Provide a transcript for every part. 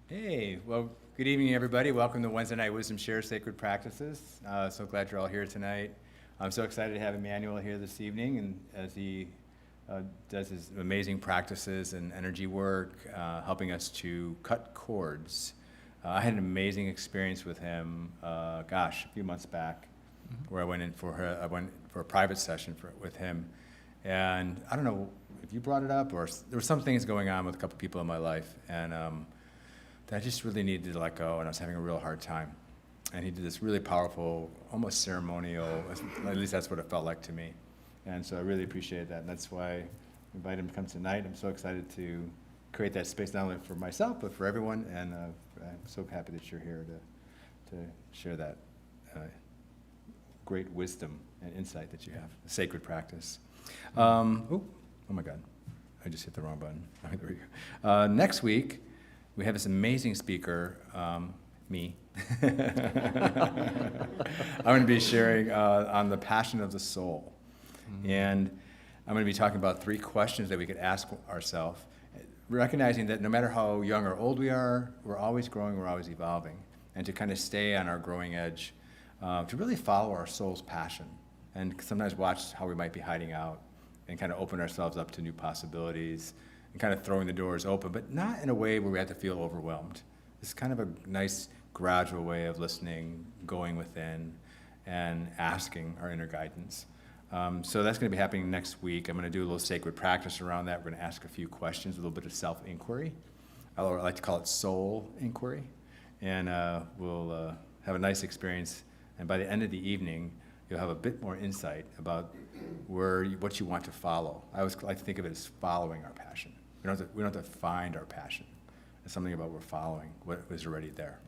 Hey, well, good evening, everybody. Welcome to Wednesday Night Wisdom Share Sacred Practices. So glad you're all here tonight. I'm so excited to have Emmanuel here this evening, and as he does his amazing practices and energy work, helping us to cut cords. I had an amazing experience with him, a few months back, where I went for a private session with him, and I don't know if you brought it up or there were some things going on with a couple people in my life, and that I just really needed to let go, and I was having a real hard time. And he did this really powerful, almost ceremonial, at least that's what it felt like to me. And so I really appreciate that, and that's why I invited him to come tonight. I'm so excited to create that space not only for myself, but for everyone, and I'm so happy that you're here to share that great wisdom and insight that you have, a sacred practice. Oh my God, I just hit the wrong button. There we go. Next week, we have this amazing speaker, me. I'm going to be sharing on the passion of the soul. And I'm going to be talking about 3 questions that we could ask ourselves, recognizing that no matter how young or old we are, we're always growing, we're always evolving, and to kind of stay on our growing edge, to really follow our soul's passion, and sometimes watch how we might be hiding out, and kind of open ourselves up to new possibilities, and kind of throwing the doors open, but not in a way where we have to feel overwhelmed. It's kind of a nice, gradual way of listening, going within, and asking our inner guidance. So that's going to be happening next week. I'm going to do a little sacred practice around that. We're going to ask a few questions, a little bit of self-inquiry. I like to call it soul inquiry. And we'll have a nice experience. And by the end of the evening, you'll have a bit more insight about what you want to follow. I always like to think of it as following our passion. We don't have to find our passion. It's something about we're following what was already there.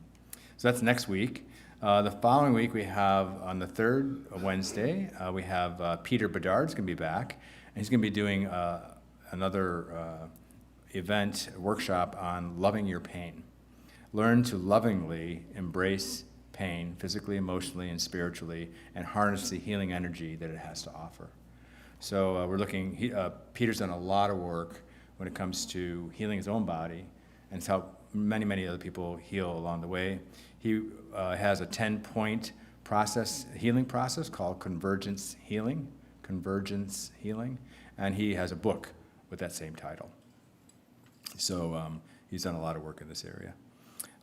So that's next week. The following week, we have on the 3rd Wednesday, we have Peter Bedard's going to be back, and he's going to be doing another event, workshop on loving your pain. Learn to lovingly embrace pain, physically, emotionally, and spiritually, and harness the healing energy that it has to offer. So Peter's done a lot of work when it comes to healing his own body, and it's helped many, many other people heal along the way. He has a 10-point healing process called Convergence Healing, and he has a book with that same title. So he's done a lot of work in this area.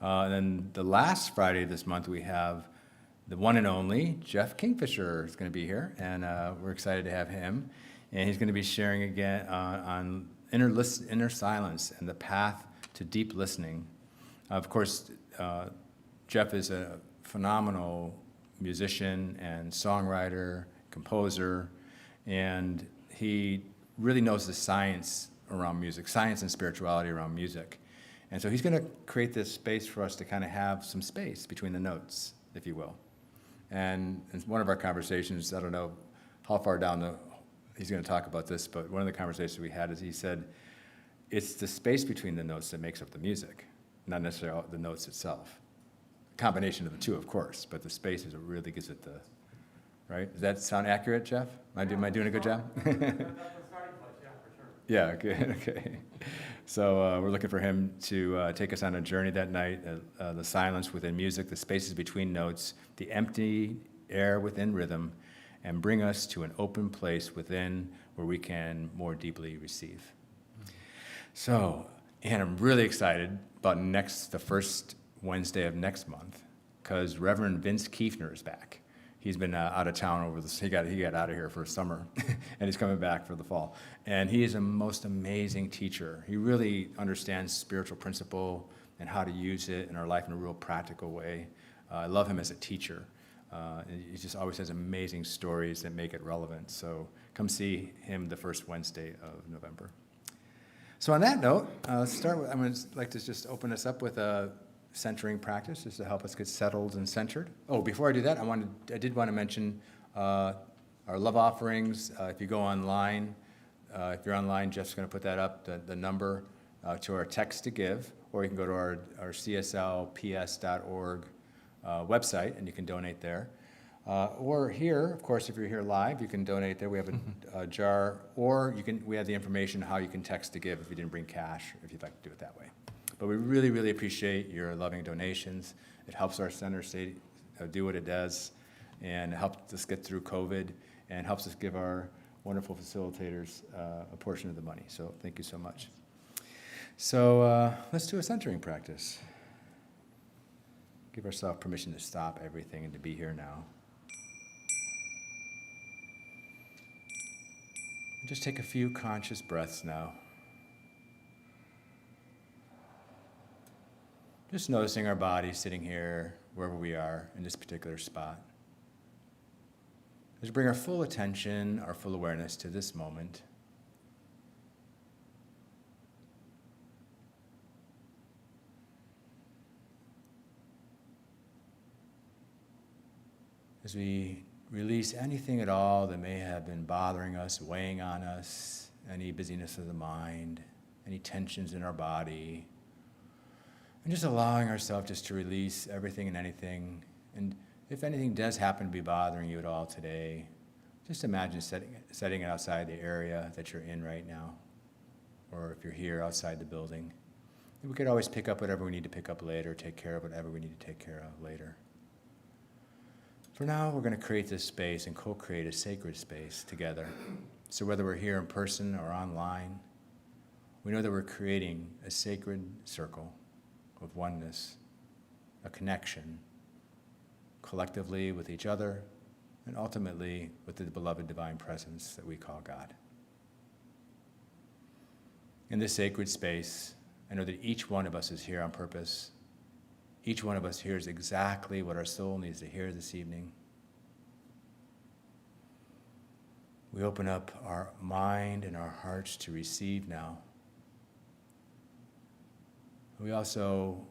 And then the last Friday this month, we have the one and only Jeff Kingfisher is going to be here, and we're excited to have him. And he's going to be sharing again on inner silence and the path to deep listening. Of course, Jeff is a phenomenal musician and songwriter, composer, and he really knows the science around music, science and spirituality around music. And so he's going to create this space for us to kind of have some space between the notes, if you will. And in one of our conversations, I don't know how far down he's going to talk about this, but one of the conversations we had is he said, it's the space between the notes that makes up the music, not necessarily the notes itself. Combination of the two, of course, but the space is what really gives it the, right? Does that sound accurate, Jeff? Am I doing a good job? That's the starting place, yeah, for sure. Yeah, good, okay. So we're looking for him to take us on a journey that night, the silence within music, the spaces between notes, the empty air within rhythm, and bring us to an open place within where we can more deeply receive. So, and I'm really excited about the first Wednesday of next month, because Reverend Vince Kiefner is back. He's been out of town over this. He got out of here for summer, and he's coming back for the fall. And he is a most amazing teacher. He really understands spiritual principle and how to use it in our life in a real practical way. I love him as a teacher. He just always has amazing stories that make it relevant. So come see him the first Wednesday of November. So on that note, let's start with, I'm going to like to just open us up with a centering practice just to help us get settled and centered. Oh, before I do that, I did want to mention our love offerings. If you go online, if you're online, Jeff's going to put that up, the number to our text to give, or you can go to our cslps.org website and you can donate there. Or here, of course, if you're here live, you can donate there. We have a jar, or we have the information how you can text to give if you didn't bring cash, if you'd like to do it that way. But we really, really appreciate your loving donations. It helps our center do what it does, and it helps us get through COVID, and helps us give our wonderful facilitators a portion of the money. So thank you so much. So let's do a centering practice. Give ourselves permission to stop everything and to be here now. Just take a few conscious breaths now. Just noticing our body sitting here, wherever we are in this particular spot. Just bring our full attention, our full awareness to this moment. As we release anything at all that may have been bothering us, weighing on us, any busyness of the mind, any tensions in our body, And just allowing ourselves just to release everything and anything. And if anything does happen to be bothering you at all today, just imagine setting it outside the area that you're in right now. Or if you're here outside the building. And we could always pick up whatever we need to pick up later, take care of whatever we need to take care of later. For now, we're going to create this space and co-create a sacred space together. So whether we're here in person or online, we know that we're creating a sacred circle of oneness, a connection, collectively with each other, and ultimately with the beloved divine presence that we call God. In this sacred space, I know that each one of us is here on purpose. Each one of us hears exactly what our soul needs to hear this evening. We open up our mind and our hearts to receive now. We also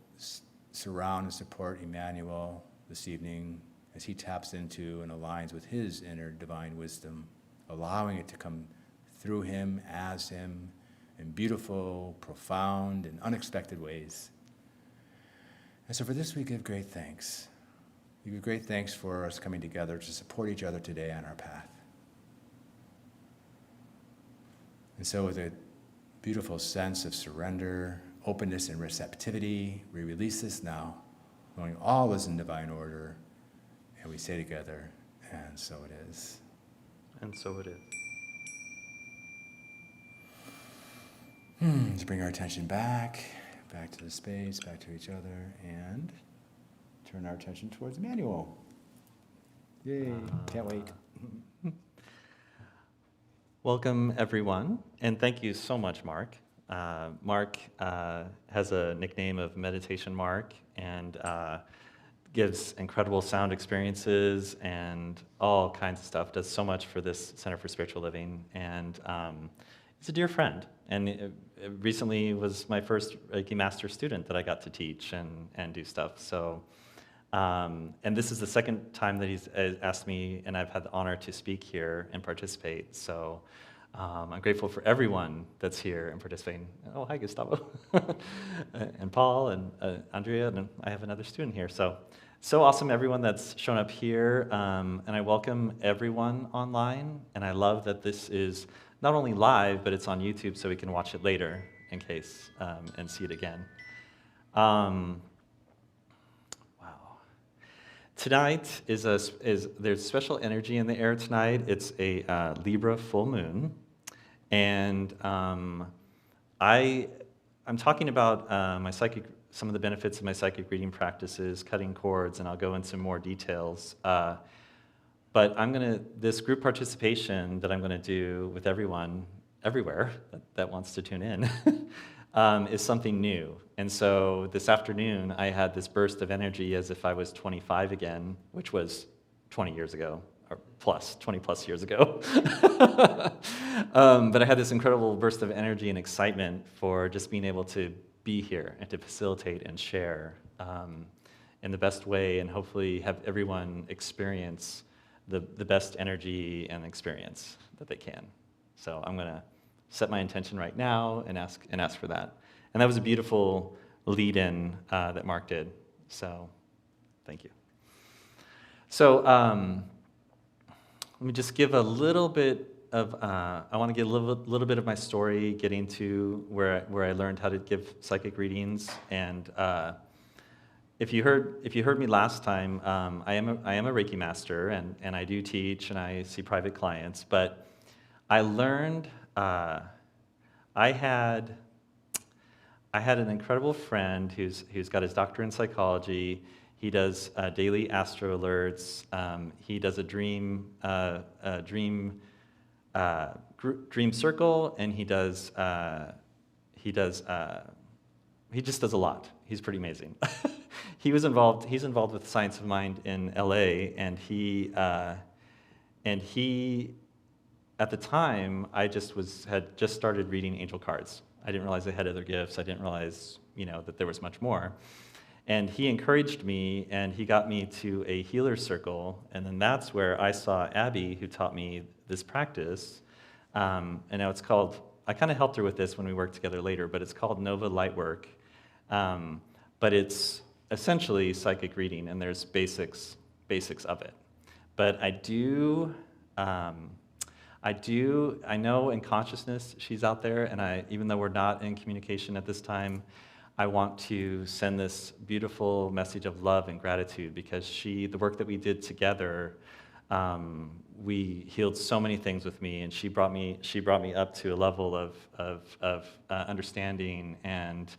surround and support Emmanuel this evening as he taps into and aligns with his inner divine wisdom, allowing it to come through him, as him, in beautiful, profound, and unexpected ways. And so for this we give great thanks. We give great thanks for us coming together to support each other today on our path. And so with a beautiful sense of surrender, openness, and receptivity, we release this now, knowing all is in divine order, and we say together, and so it is. And so it is. Let's bring our attention back to the space, back to each other, and turn our attention towards Emmanuel. Yay, can't wait. Welcome, everyone, and thank you so much, Mark. Mark has a nickname of Meditation Mark, and gives incredible sound experiences and all kinds of stuff, does so much for this Center for Spiritual Living, and he's a dear friend. And it recently was my first Reiki Master student that I got to teach and do stuff. So, and this is the second time that he's asked me, and I've had the honor to speak here and participate. So I'm grateful for everyone that's here and participating. Oh, hi, Gustavo. And Paul and Andrea, and I have another student here. So awesome, everyone that's shown up here. And I welcome everyone online. And I love that this is not only live, but it's on YouTube so we can watch it later in case and see it again. Wow. Tonight there's special energy in the air tonight. It's a Libra full moon. And I'm talking about some of the benefits of my psychic reading practices, cutting cords, and I'll go into more details. But this group participation that I'm gonna do with everyone, everywhere, that wants to tune in, is something new. And so this afternoon, I had this burst of energy as if I was 25 again, which was 20 years ago, or 20 plus years ago. But I had this incredible burst of energy and excitement for just being able to be here and to facilitate and share in the best way, and hopefully have everyone experience the best energy and experience that they can. So I'm gonna set my intention right now and ask for that. And that was a beautiful lead-in that Mark did. So thank you. So let me just give a little bit of, I want to give a little bit of my story, getting to where I learned how to give psychic readings. And if you heard me last time, I am a Reiki master, and I do teach and I see private clients. But I learned I had an incredible friend who's got his doctorate in psychology. He does daily astro alerts. He does a dream circle, and he just does a lot. He's pretty amazing. He's involved with Science of Mind in LA, and he at the time had just started reading angel cards. I didn't realize they had other gifts. I didn't realize, that there was much more. And he encouraged me, and he got me to a healer circle, and then that's where I saw Abby, who taught me this practice. And now it's called, I kind of helped her with this when we worked together later, but it's called Nova Lightwork. but it's essentially psychic reading, and there's basics of it. But I know in consciousness she's out there, and even though we're not in communication at this time, I want to send this beautiful message of love and gratitude, because the work that we did together, we healed so many things with me, and she brought me up to a level of understanding, and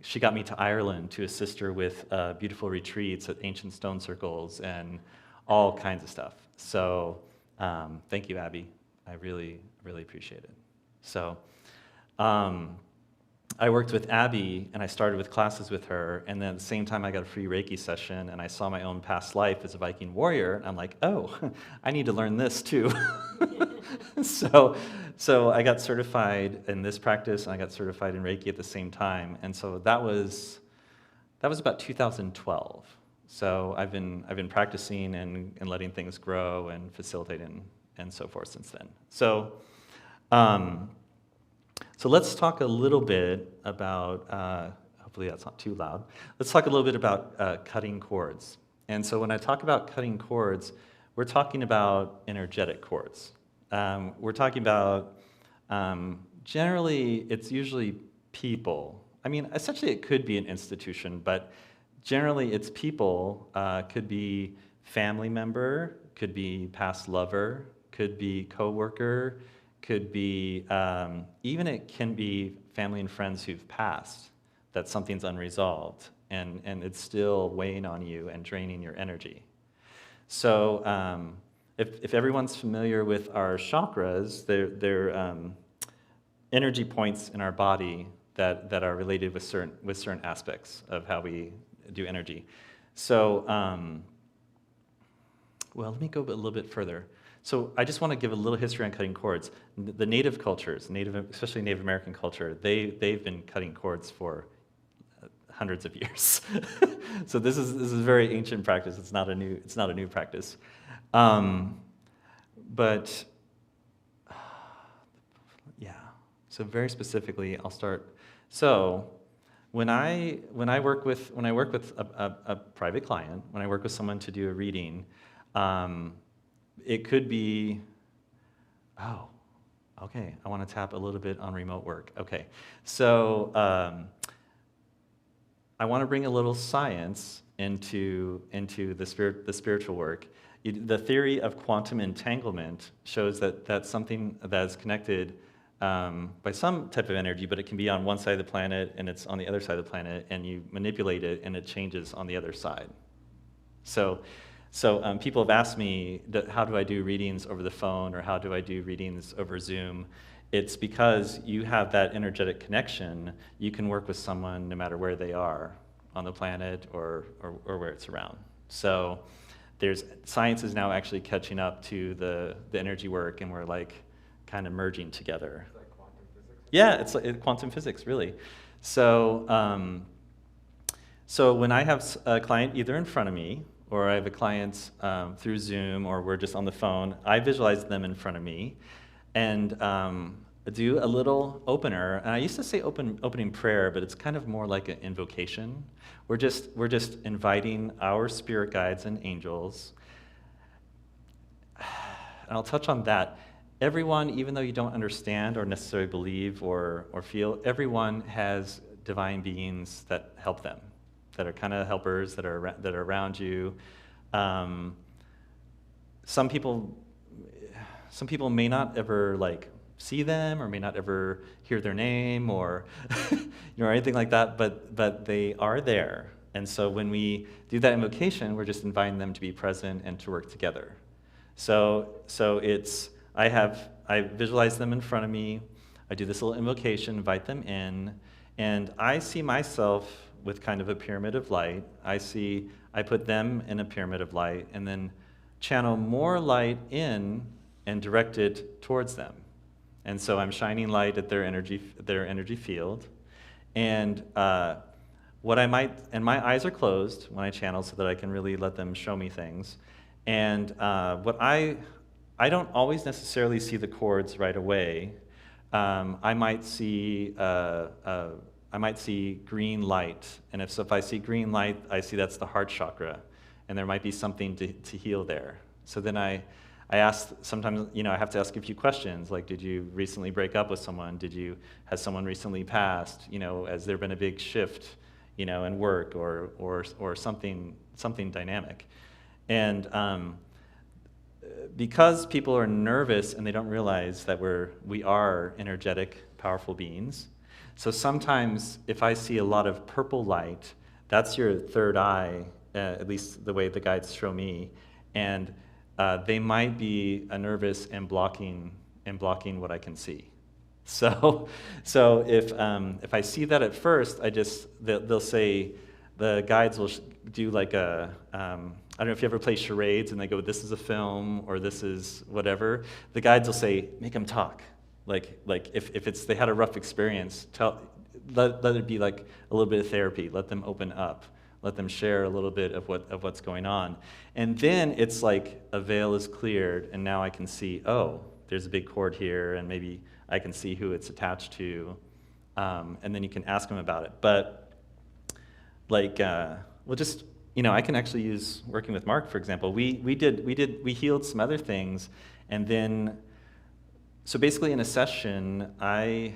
she got me to Ireland to assist her with beautiful retreats at ancient stone circles and all kinds of stuff. So thank you, Abby. I really, really appreciate it. So I worked with Abby, and I started with classes with her, and then at the same time I got a free Reiki session, and I saw my own past life as a Viking warrior, and I'm like, oh, I need to learn this too. So I got certified in this practice, and I got certified in Reiki at the same time, and so that was about 2012. So I've been practicing and letting things grow and facilitating and so forth since then. So let's talk a little bit about, hopefully that's not too loud. Let's talk a little bit about cutting cords. And so when I talk about cutting cords, we're talking about energetic cords. We're talking about, generally, it's usually people. I mean, essentially it could be an institution, but generally it's people. Could be family member, could be past lover, could be coworker, could be, even it can be family and friends who've passed, that something's unresolved, and it's still weighing on you and draining your energy. So if everyone's familiar with our chakras, they're energy points in our body that are related with certain aspects of how we do energy. So, well, let me go a little bit further. So I just want to give a little history on cutting cords. The native cultures, especially Native American culture, they've been cutting cords for hundreds of years. So this is a very ancient practice. It's not a new practice. But yeah. So very specifically, I'll start. So when I work with a private client, when I work with someone to do a reading, it could be, oh, okay, I want to tap a little bit on remote work. Okay, so I want to bring a little science into the spiritual work. The theory of quantum entanglement shows that that's something that is connected by some type of energy, but it can be on one side of the planet and it's on the other side of the planet, and you manipulate it and it changes on the other side. So people have asked me, how do I do readings over the phone, or how do I do readings over Zoom? It's because you have that energetic connection. You can work with someone no matter where they are on the planet or where it's around. So science is now actually catching up to the energy work, and we're like kind of merging together. Is that quantum physics? Yeah, it's like quantum physics, really. So when I have a client either in front of me, or I have a client through Zoom, or we're just on the phone, I visualize them in front of me, and do a little opener. And I used to say opening prayer, but it's kind of more like an invocation. We're just inviting our spirit guides and angels. And I'll touch on that. Everyone, even though you don't understand or necessarily believe or feel, everyone has divine beings that help them, that are kind of helpers, that are around you. Some people may not ever see them, or may not ever hear their name, or or anything like that, but they are there. And so when we do that invocation, we're just inviting them to be present and to work together. So it's I visualize them in front of me. I do this little invocation, invite them in, and I see myself with kind of a pyramid of light. I put them in a pyramid of light, and then channel more light in and direct it towards them. And so I'm shining light at their energy field. And and my eyes are closed when I channel, so that I can really let them show me things. And I don't always necessarily see the chords right away. I might see I might see green light, and if I see green light, I see that's the heart chakra, and there might be something to heal there. So then I ask, sometimes, I have to ask a few questions, like, did you recently break up with someone? Has someone recently passed? Has there been a big shift, in work or something dynamic? And because people are nervous and they don't realize that we are energetic, powerful beings. So sometimes if I see a lot of purple light, that's your third eye, at least the way the guides show me, and they might be nervous and blocking what I can see. So if I see that at first, they'll say, the guides will do like I don't know if you ever play charades and they go, this is a film or this is whatever. The guides will say, make them talk. Like if they had a rough experience, let it be like a little bit of therapy. Let them open up. Let them share a little bit of what's going on. And then it's like a veil is cleared and now I can see, oh, there's a big cord here and maybe I can see who it's attached to. And then you can ask them about it. But I can actually use working with Mark, for example. We healed some other things, and then, so basically in a session, I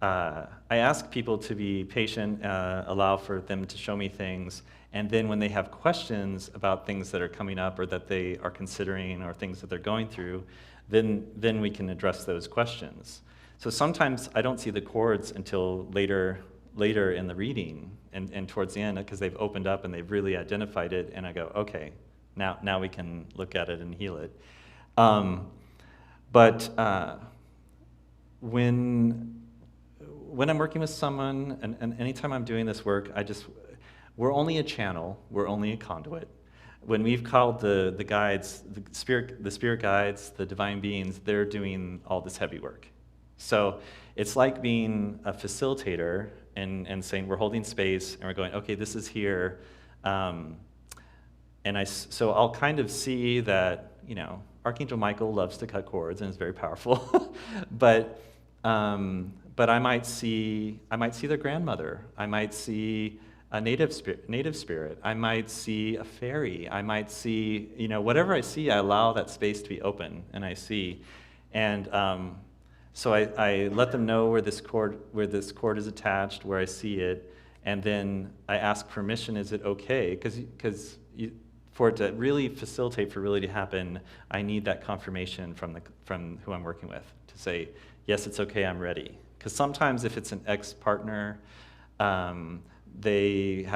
ask people to be patient, allow for them to show me things, and then when they have questions about things that are coming up or that they are considering or things that they're going through, then we can address those questions. So sometimes I don't see the cords until later in the reading and towards the end, because they've opened up and they've really identified it, and I go, okay, now we can look at it and heal it. But when I'm working with someone, and anytime I'm doing this work, we're only a channel, we're only a conduit. When we've called the guides, the spirit guides, the divine beings, they're doing all this heavy work. So it's like being a facilitator and saying we're holding space and we're going, okay, this is here. So I'll kind of see that, Archangel Michael loves to cut cords and is very powerful. but I might see their grandmother. I might see a native spirit. I might see a fairy. I might see, whatever I see, I allow that space to be open and I see. And so I let them know where this cord is attached, where I see it, and then I ask permission, is it okay? Because for it to really facilitate, for really to happen, I need that confirmation from who I'm working with to say, yes, it's okay, I'm ready. Because sometimes if it's an ex-partner, they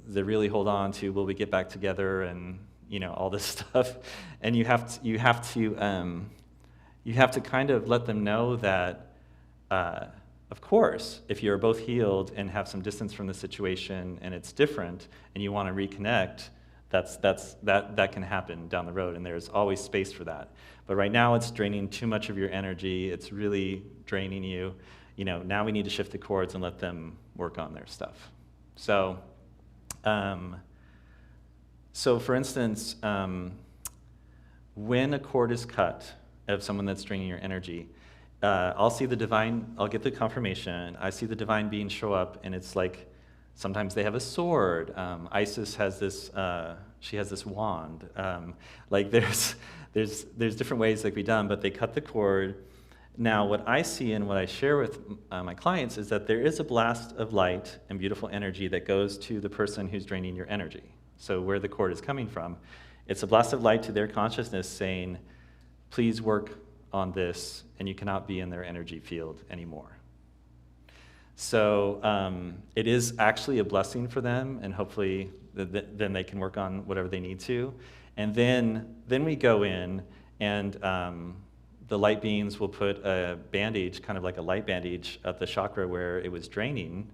really hold on to, will we get back together, and all this stuff, and you have to kind of let them know that, of course, if you're both healed and have some distance from the situation and it's different and you want to reconnect, that can happen down the road, and there's always space for that. But right now it's draining too much of your energy. It's really draining you. Now we need to shift the cords and let them work on their stuff. So, for instance, when a cord is cut of someone that's draining your energy, I'll get the confirmation, I see the divine being show up, and it's like, sometimes they have a sword. Isis has this, she has this wand. There's different ways that can be done, but they cut the cord. Now, what I see and what I share with my clients is that there is a blast of light and beautiful energy that goes to the person who's draining your energy. So where the cord is coming from, it's a blast of light to their consciousness saying, please work on this, and you cannot be in their energy field anymore. So it is actually a blessing for them, and hopefully then they can work on whatever they need to. And then we go in, and the light beings will put a bandage, kind of like a light bandage, at the chakra where it was draining,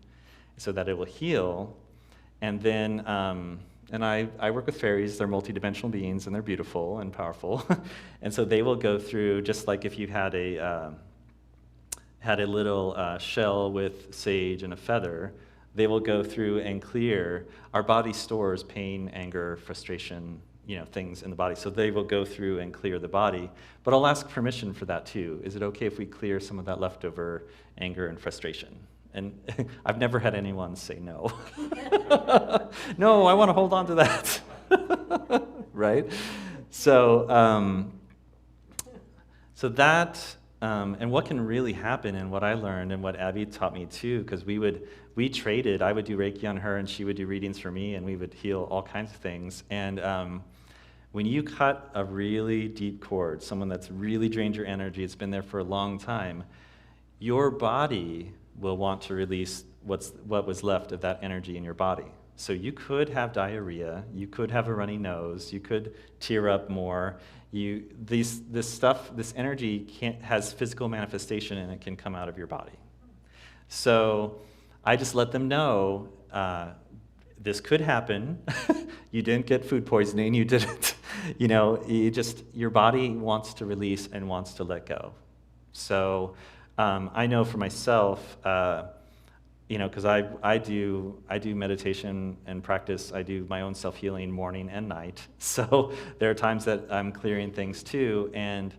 so that it will heal. And then, and I work with fairies. They're multidimensional beings, and they're beautiful and powerful. And so they will go through, just like if you had a little shell with sage and a feather, they will go through and clear. Our body stores pain, anger, frustration, things in the body. So they will go through and clear the body. But I'll ask permission for that too. Is it okay if we clear some of that leftover anger and frustration? And I've never had anyone say no. No, I want to hold on to that. Right? So, so that, and what can really happen, and what I learned, and what Abby taught me too, because we traded. I would do Reiki on her, and she would do readings for me, and we would heal all kinds of things. And when you cut a really deep cord, someone that's really drained your energy, it's been there for a long time, your body will want to release what was left of that energy in your body. So you could have diarrhea, you could have a runny nose, you could tear up more. This energy has physical manifestation, and it can come out of your body. So I just let them know, this could happen. You didn't get food poisoning, you didn't, your body wants to release and wants to let go. So I know for myself, because I do meditation and practice. I do my own self-healing morning and night. So there are times that I'm clearing things too. And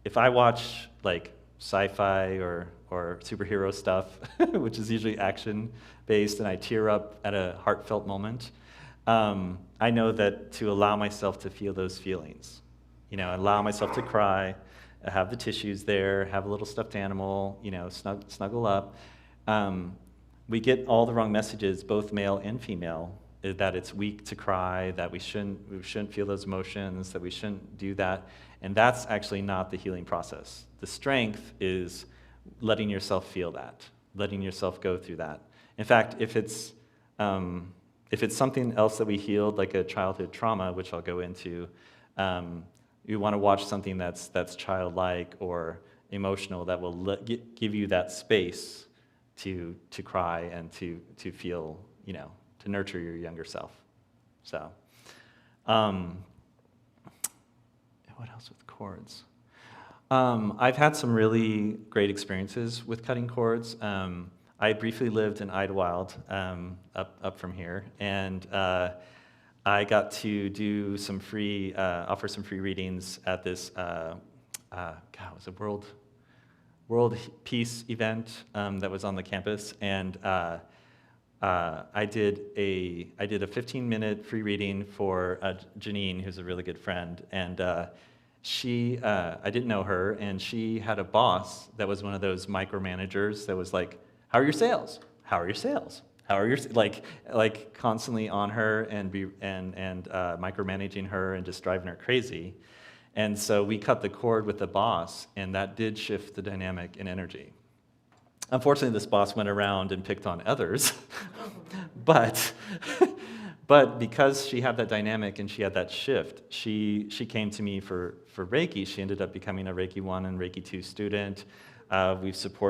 if I watch like sci-fi or superhero stuff, which is usually action-based, and I tear up at a heartfelt moment, I know that to allow myself to feel those feelings, allow myself to cry, have the tissues there, have a little stuffed animal, snuggle up. We get all the wrong messages, both male and female, that it's weak to cry, that we shouldn't feel those emotions, that we shouldn't do that. And that's actually not the healing process. The strength is letting yourself feel that, letting yourself go through that. In fact, if it's something else that we healed, like a childhood trauma, which I'll go into, you want to watch something that's childlike or emotional, that will give you that space to cry and to feel, to nurture your younger self. So, what else with cords? I've had some really great experiences with cutting cords. I briefly lived in Idlewild, up from here, and I got to do offer some free readings at this, it was a World Peace event that was on the campus, and I did a 15-minute free reading for Janine, who's a really good friend, and I didn't know her, and she had a boss that was one of those micromanagers that was like, "How are your sales? How are your sales? How are your," like constantly on her and micromanaging her and just driving her crazy. And so we cut the cord with the boss, and that did shift the dynamic in energy. Unfortunately, this boss went around and picked on others, but because she had that dynamic and she had that shift, she came to me for Reiki. She ended up becoming a Reiki 1 and Reiki 2 student.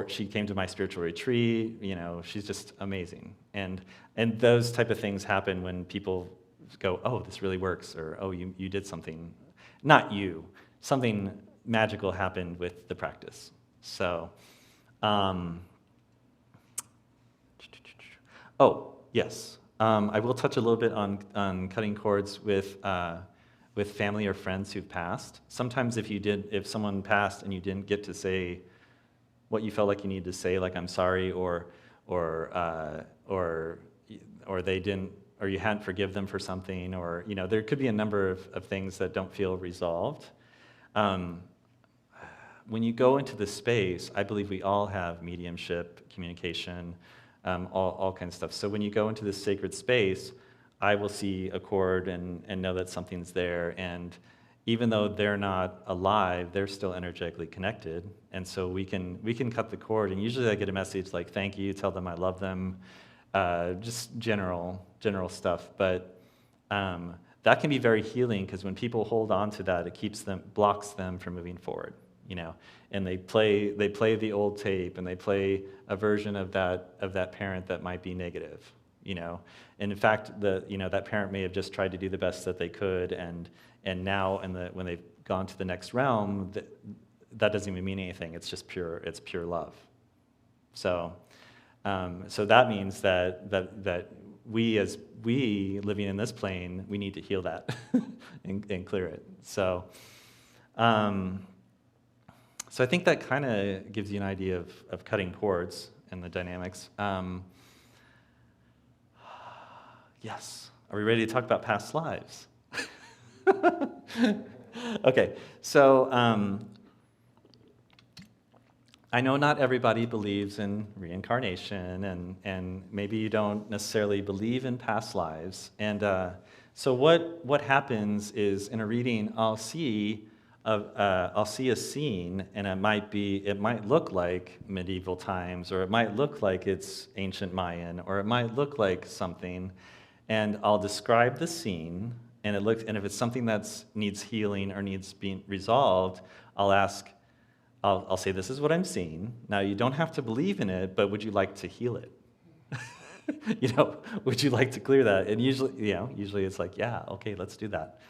She came to my spiritual retreat. She's just amazing. And those type of things happen when people go, "Oh, this really works," or, "Oh, you did something." Not you. Something magical happened with the practice. So, yes. I will touch a little bit on cutting cords with family or friends who've passed. Sometimes if someone passed and you didn't get to say what you felt like you needed to say, like "I'm sorry," or they didn't, or you hadn't forgive them for something, or there could be a number of things that don't feel resolved. When you go into the space, I believe we all have mediumship, communication, all kinds of stuff. So when you go into this sacred space, I will see a cord and know that something's there, and even though they're not alive, they're still energetically connected, and so we can cut the cord, and usually I get a message like, "Thank you," tell them I love them, just general stuff, but that can be very healing, because when people hold on to that, it blocks them from moving forward, and they play the old tape, and they play a version of that parent that might be negative, and in fact, that parent may have just tried to do the best that they could, and now when they've gone to the next realm, that doesn't even mean anything. It's just pure love. So that means that we living in this plane, we need to heal that and clear it. So I think that kind of gives you an idea of cutting cords. and the dynamics. Yes. Are we ready to talk about past lives? Okay, so I know not everybody believes in reincarnation, and maybe you don't necessarily believe in past lives. And so what happens is in a reading, I'll see a scene, and it might look like medieval times, or it might look like it's ancient Mayan, or it might look like something, and I'll describe the scene, and if it's something that needs healing or needs being resolved, I'll say, this is what I'm seeing. Now, you don't have to believe in it, but would you like to heal it? Would you like to clear that? And usually it's like, yeah, okay, let's do that.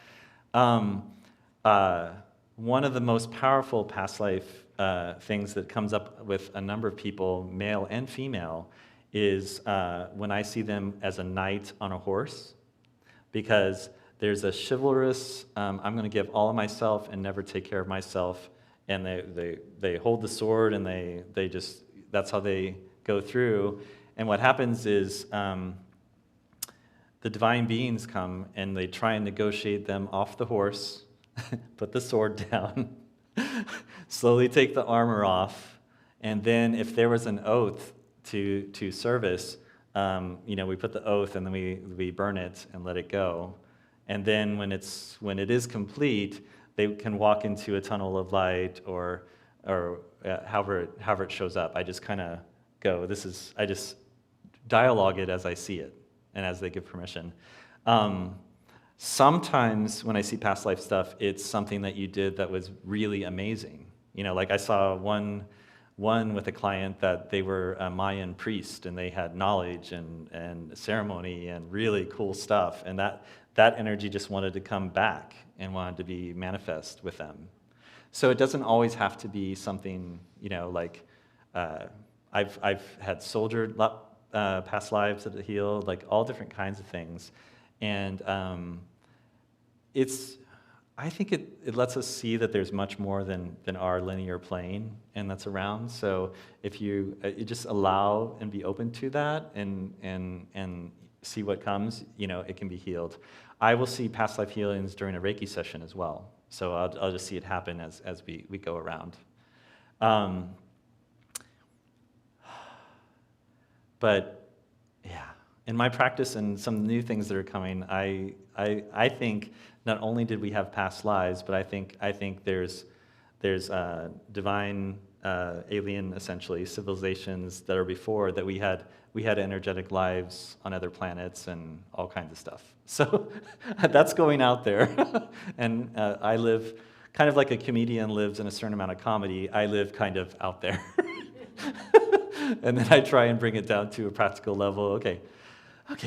One of the most powerful past life things that comes up with a number of people, male and female, is when I see them as a knight on a horse, because there's a chivalrous, I'm going to give all of myself and never take care of myself, and they hold the sword, and that's how they go through. And what happens is the divine beings come, and they try and negotiate them off the horse, put the sword down, slowly take the armor off, and then if there was an oath to service, we put the oath, and then we burn it and let it go. And then when it is complete, they can walk into a tunnel of light, or however it shows up. I just kind of go, I just dialogue it as I see it, and as they give permission. Sometimes when I see past life stuff, it's something that you did that was really amazing. Like I saw one with a client that they were a Mayan priest, and they had knowledge and ceremony and really cool stuff, and that energy just wanted to come back and wanted to be manifest with them. So it doesn't always have to be something, like I've had soldier past lives that healed, like all different kinds of things. And I think it lets us see that there's much more than our linear plane and that's around. So if you just allow and be open to that and see what comes, it can be healed. I will see past life healings during a Reiki session as well. So I'll just see it happen as we go around. But yeah, in my practice and some new things that are coming, I think not only did we have past lives, but I think there's divine alien, essentially, civilizations that are before that we had energetic lives on other planets and all kinds of stuff. So that's going out there. And I live kind of like a comedian lives in a certain amount of comedy. I live kind of out there. And then I try and bring it down to a practical level. Okay,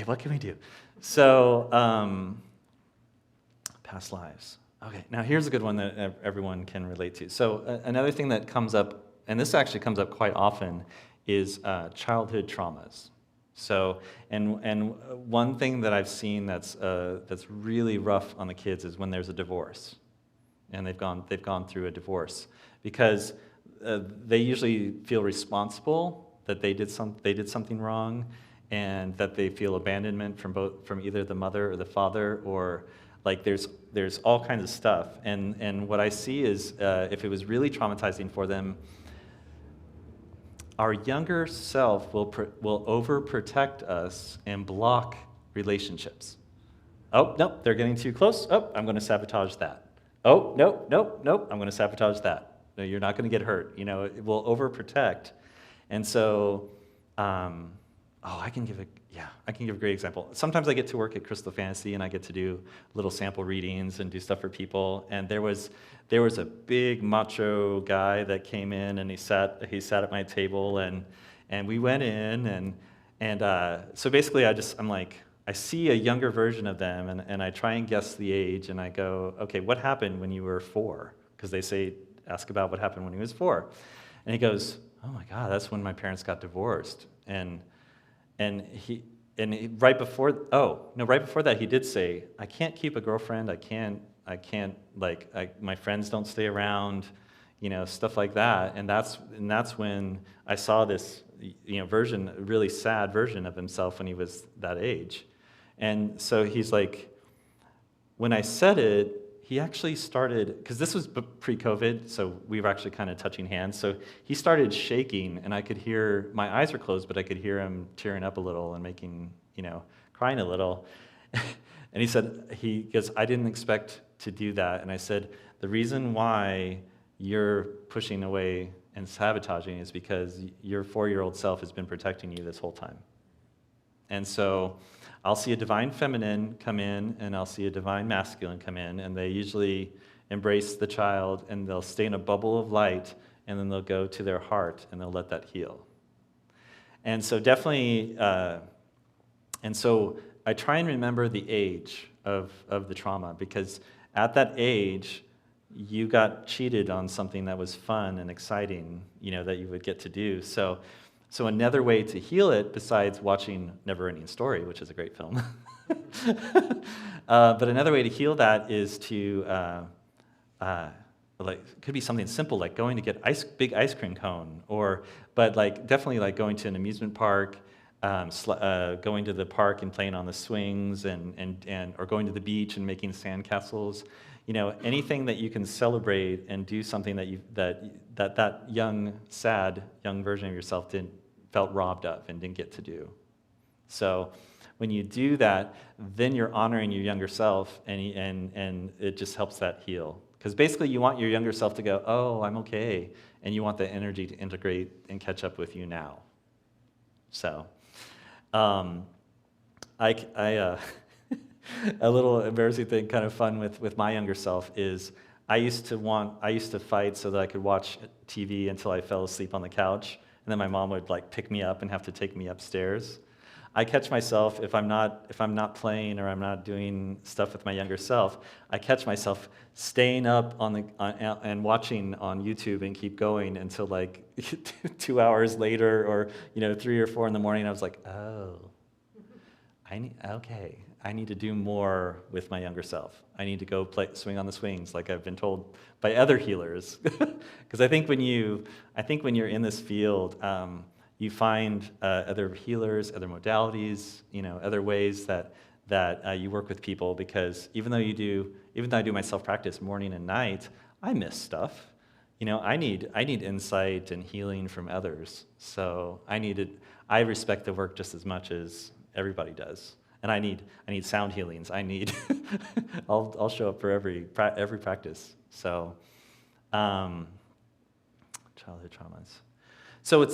what can we do? So past lives. Okay, now here's a good one that everyone can relate to. So another thing that comes up, and this actually comes up quite often, is childhood traumas. So, and one thing that I've seen that's really rough on the kids is when there's a divorce, and they've gone through a divorce, because they usually feel responsible that they did something wrong, and that they feel abandonment from either the mother or the father, or like there's all kinds of stuff. And what I see is if it was really traumatizing for them, our younger self will overprotect us and block relationships. Oh, nope, they're getting too close. Oh, I'm going to sabotage that. Oh, nope, I'm going to sabotage that. No, you're not going to get hurt. It will overprotect. And so, I can give a great example. Sometimes I get to work at Crystal Fantasy, and I get to do little sample readings and do stuff for people. And there was a big macho guy that came in, and he sat at my table, and we went in, and so basically I'm like, I see a younger version of them, and I try and guess the age, and I go, okay, what happened when you were 4? Because they ask about what happened when he was 4, and he goes, oh my God, that's when my parents got divorced, and right before that, he did say, I can't keep a girlfriend, I can't, my friends don't stay around, stuff like that. And that's when I saw this version, a really sad version of himself when he was that age. And so he's like, when I said it, he actually started, because this was pre-COVID, so we were actually kind of touching hands. So he started shaking, and I could hear, my eyes were closed, but I could hear him tearing up a little and making, crying a little. And he goes, I didn't expect to do that. And I said, the reason why you're pushing away and sabotaging is because your 4-year-old self has been protecting you this whole time. And so I'll see a divine feminine come in, and I'll see a divine masculine come in, and they usually embrace the child, and they'll stay in a bubble of light, and then they'll go to their heart, and they'll let that heal. And so definitely, and so I try and remember the age of the trauma, because at that age, you got cheated on something that was fun and exciting, that you would get to do. So another way to heal it, besides watching Never-Ending Story, which is a great film, but another way to heal that is to, it could be something simple like going to get big ice cream cone, but definitely going to an amusement park, going to the park and playing on the swings, or going to the beach and making sandcastles. Anything that you can celebrate and do something that young, sad, young version of yourself felt robbed of and didn't get to do. So when you do that, then you're honoring your younger self, and it just helps that heal. Because basically you want your younger self to go, oh, I'm okay, and you want the energy to integrate and catch up with you now. So, a little embarrassing thing, kind of fun with my younger self is I used to fight so that I could watch TV until I fell asleep on the couch, and then my mom would pick me up and have to take me upstairs. I catch myself if I'm not playing or I'm not doing stuff with my younger self, I catch myself staying up and watching on YouTube and keep going until 2 hours later, or 3 or 4 in the morning. I was like, oh, I need to do more with my younger self. I need to go swing on the swings like I've been told by other healers. Because I think when you're in this field, you find other healers, other modalities, other ways that you work with people. Because even though I do my self-practice morning and night, I miss stuff. I need insight and healing from others. So I respect the work just as much as everybody does. And I need sound healings. I'll show up for every practice. So, childhood traumas. So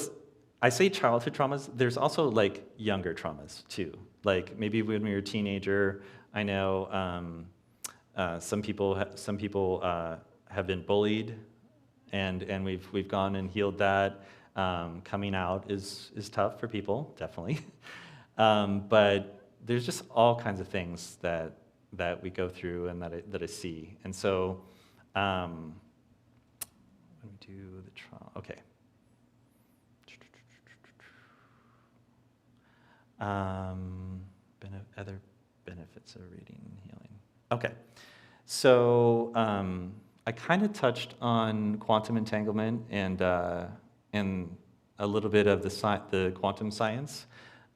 I say childhood traumas. There's also younger traumas too. Maybe when we were a teenager. I know some people have been bullied, and we've gone and healed that. Coming out is tough for people, definitely. But there's just all kinds of things that we go through and that I see. And so when we do the trauma, okay. Other benefits of reading and healing. Okay, so I kind of touched on quantum entanglement and a little bit of the quantum science.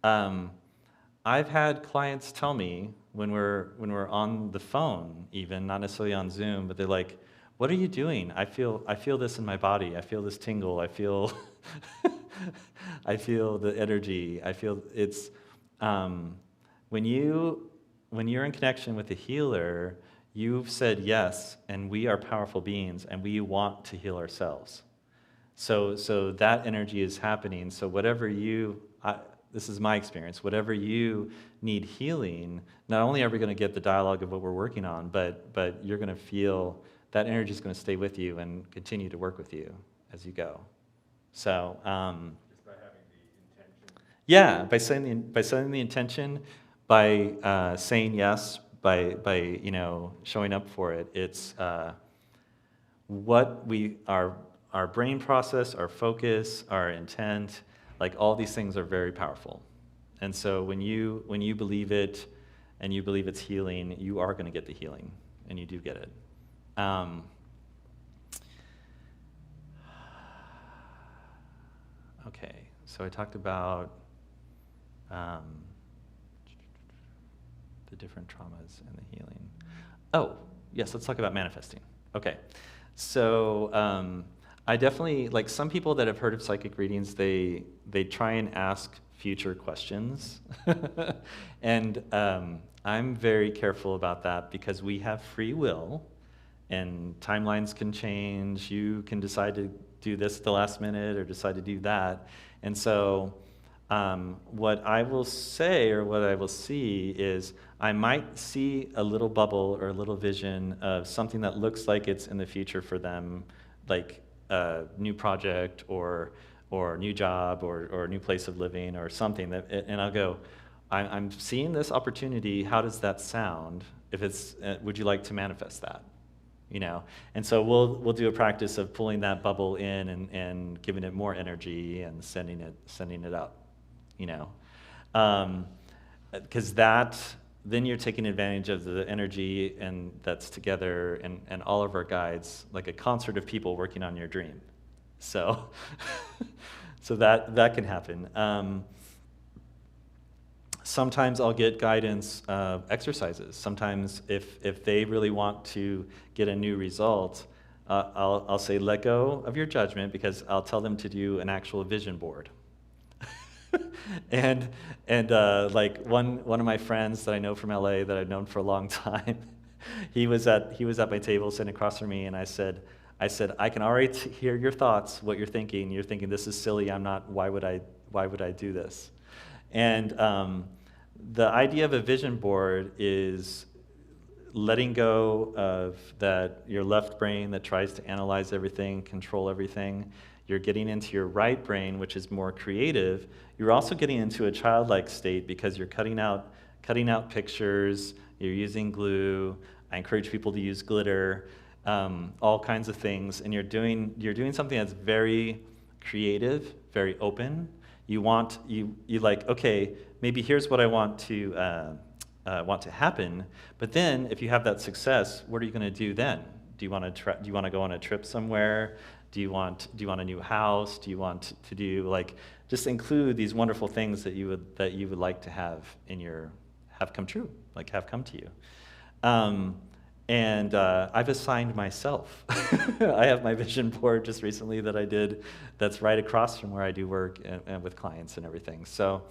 I've had clients tell me when we're on the phone, even not necessarily on Zoom, but they're like, "What are you doing? I feel this in my body. I feel this tingle. I feel I feel the energy. I feel it's when you're in connection with a healer, you've said yes, and we are powerful beings, and we want to heal ourselves. So that energy is happening. So this is my experience. Whatever you need healing, not only are we going to get the dialogue of what we're working on, but you're going to feel that energy is going to stay with you and continue to work with you as you go. So Just by having the intention. yeah, by setting the intention, by saying yes, by showing up for it. It's what our brain process, our focus, our intent. All these things are very powerful. And so when you believe it and you believe it's healing, you are going to get the healing, and you do get it. Okay, So I talked about the different traumas and the healing. Oh, yes, let's talk about manifesting. Okay. So I definitely, like some people that have heard of psychic readings, they try and ask future questions. And I'm very careful about that because we have free will and timelines can change. You can decide to do this at the last minute or decide to do that. And so what I will say or what I will see is I might see a little bubble or a little vision of something that looks like it's in the future for them, like a new project or new job or new place of living or something. And I'll go, I'm seeing this opportunity. How does that sound? If it's, would you like to manifest that? You know, and so we'll do a practice of pulling that bubble in and giving it more energy and sending it up, you know, because then you're taking advantage of the energy and that's together and all of our guides, like a concert of people working on your dream. So, so that can happen. Sometimes I'll get guidance exercises. Sometimes if they really want to get a new result, I'll say let go of your judgment because I'll tell them to do an actual vision board. and like one of my friends that I know from LA that I've known for a long time, he was at my table sitting across from me, and I said I can already hear your thoughts, what you're thinking. You're thinking this is silly. I'm not. Why would I do this? And the idea of a vision board is letting go of that your left brain that tries to analyze everything, control everything. You're getting into your right brain, which is more creative. You're also getting into a childlike state because you're cutting out pictures. You're using glue. I encourage people to use glitter, all kinds of things, and you're doing something that's very creative, very open. You like, okay, maybe here's what I want to happen. But then, if you have that success, what are you going to do then? Do you want to go on a trip somewhere? Do you want a new house? Do you want to do like just include these wonderful things that you would like to have have come true, like have come to you. And I've assigned myself. I have my vision board just recently that I did that's right across from where I do work and with clients and everything. So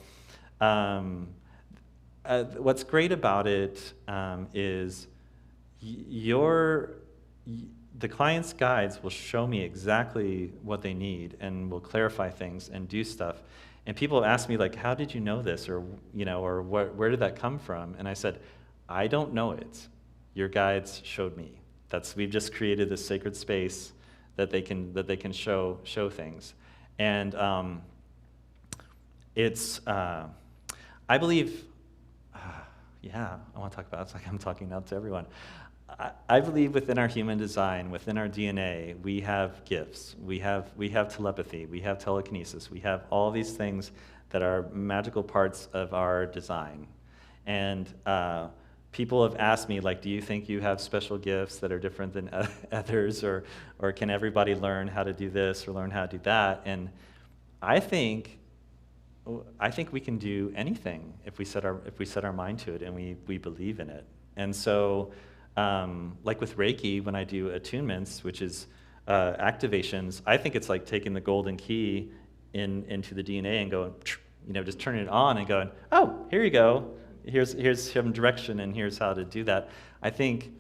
what's great about it is the client's guides will show me exactly what they need and will clarify things and do stuff. And people have asked me, like, how did you know this? Or, you know, or where did that come from? And I said, I don't know it. Your guides showed me. We've just created this sacred space that they can show things. And it's, I believe, yeah, I want to talk about it. It's like I'm talking out to everyone. I believe within our human design, within our DNA, we have gifts. We have telepathy. We have telekinesis. We have all these things that are magical parts of our design. And people have asked me, like, do you think you have special gifts that are different than others, or can everybody learn how to do this or learn how to do that? And I think we can do anything if we set our mind to it and we believe in it. And so, like with Reiki, when I do attunements, which is activations, I think it's like taking the golden key into the DNA and going, you know, just turning it on and going, oh, here you go. Here's some direction and here's how to do that. I think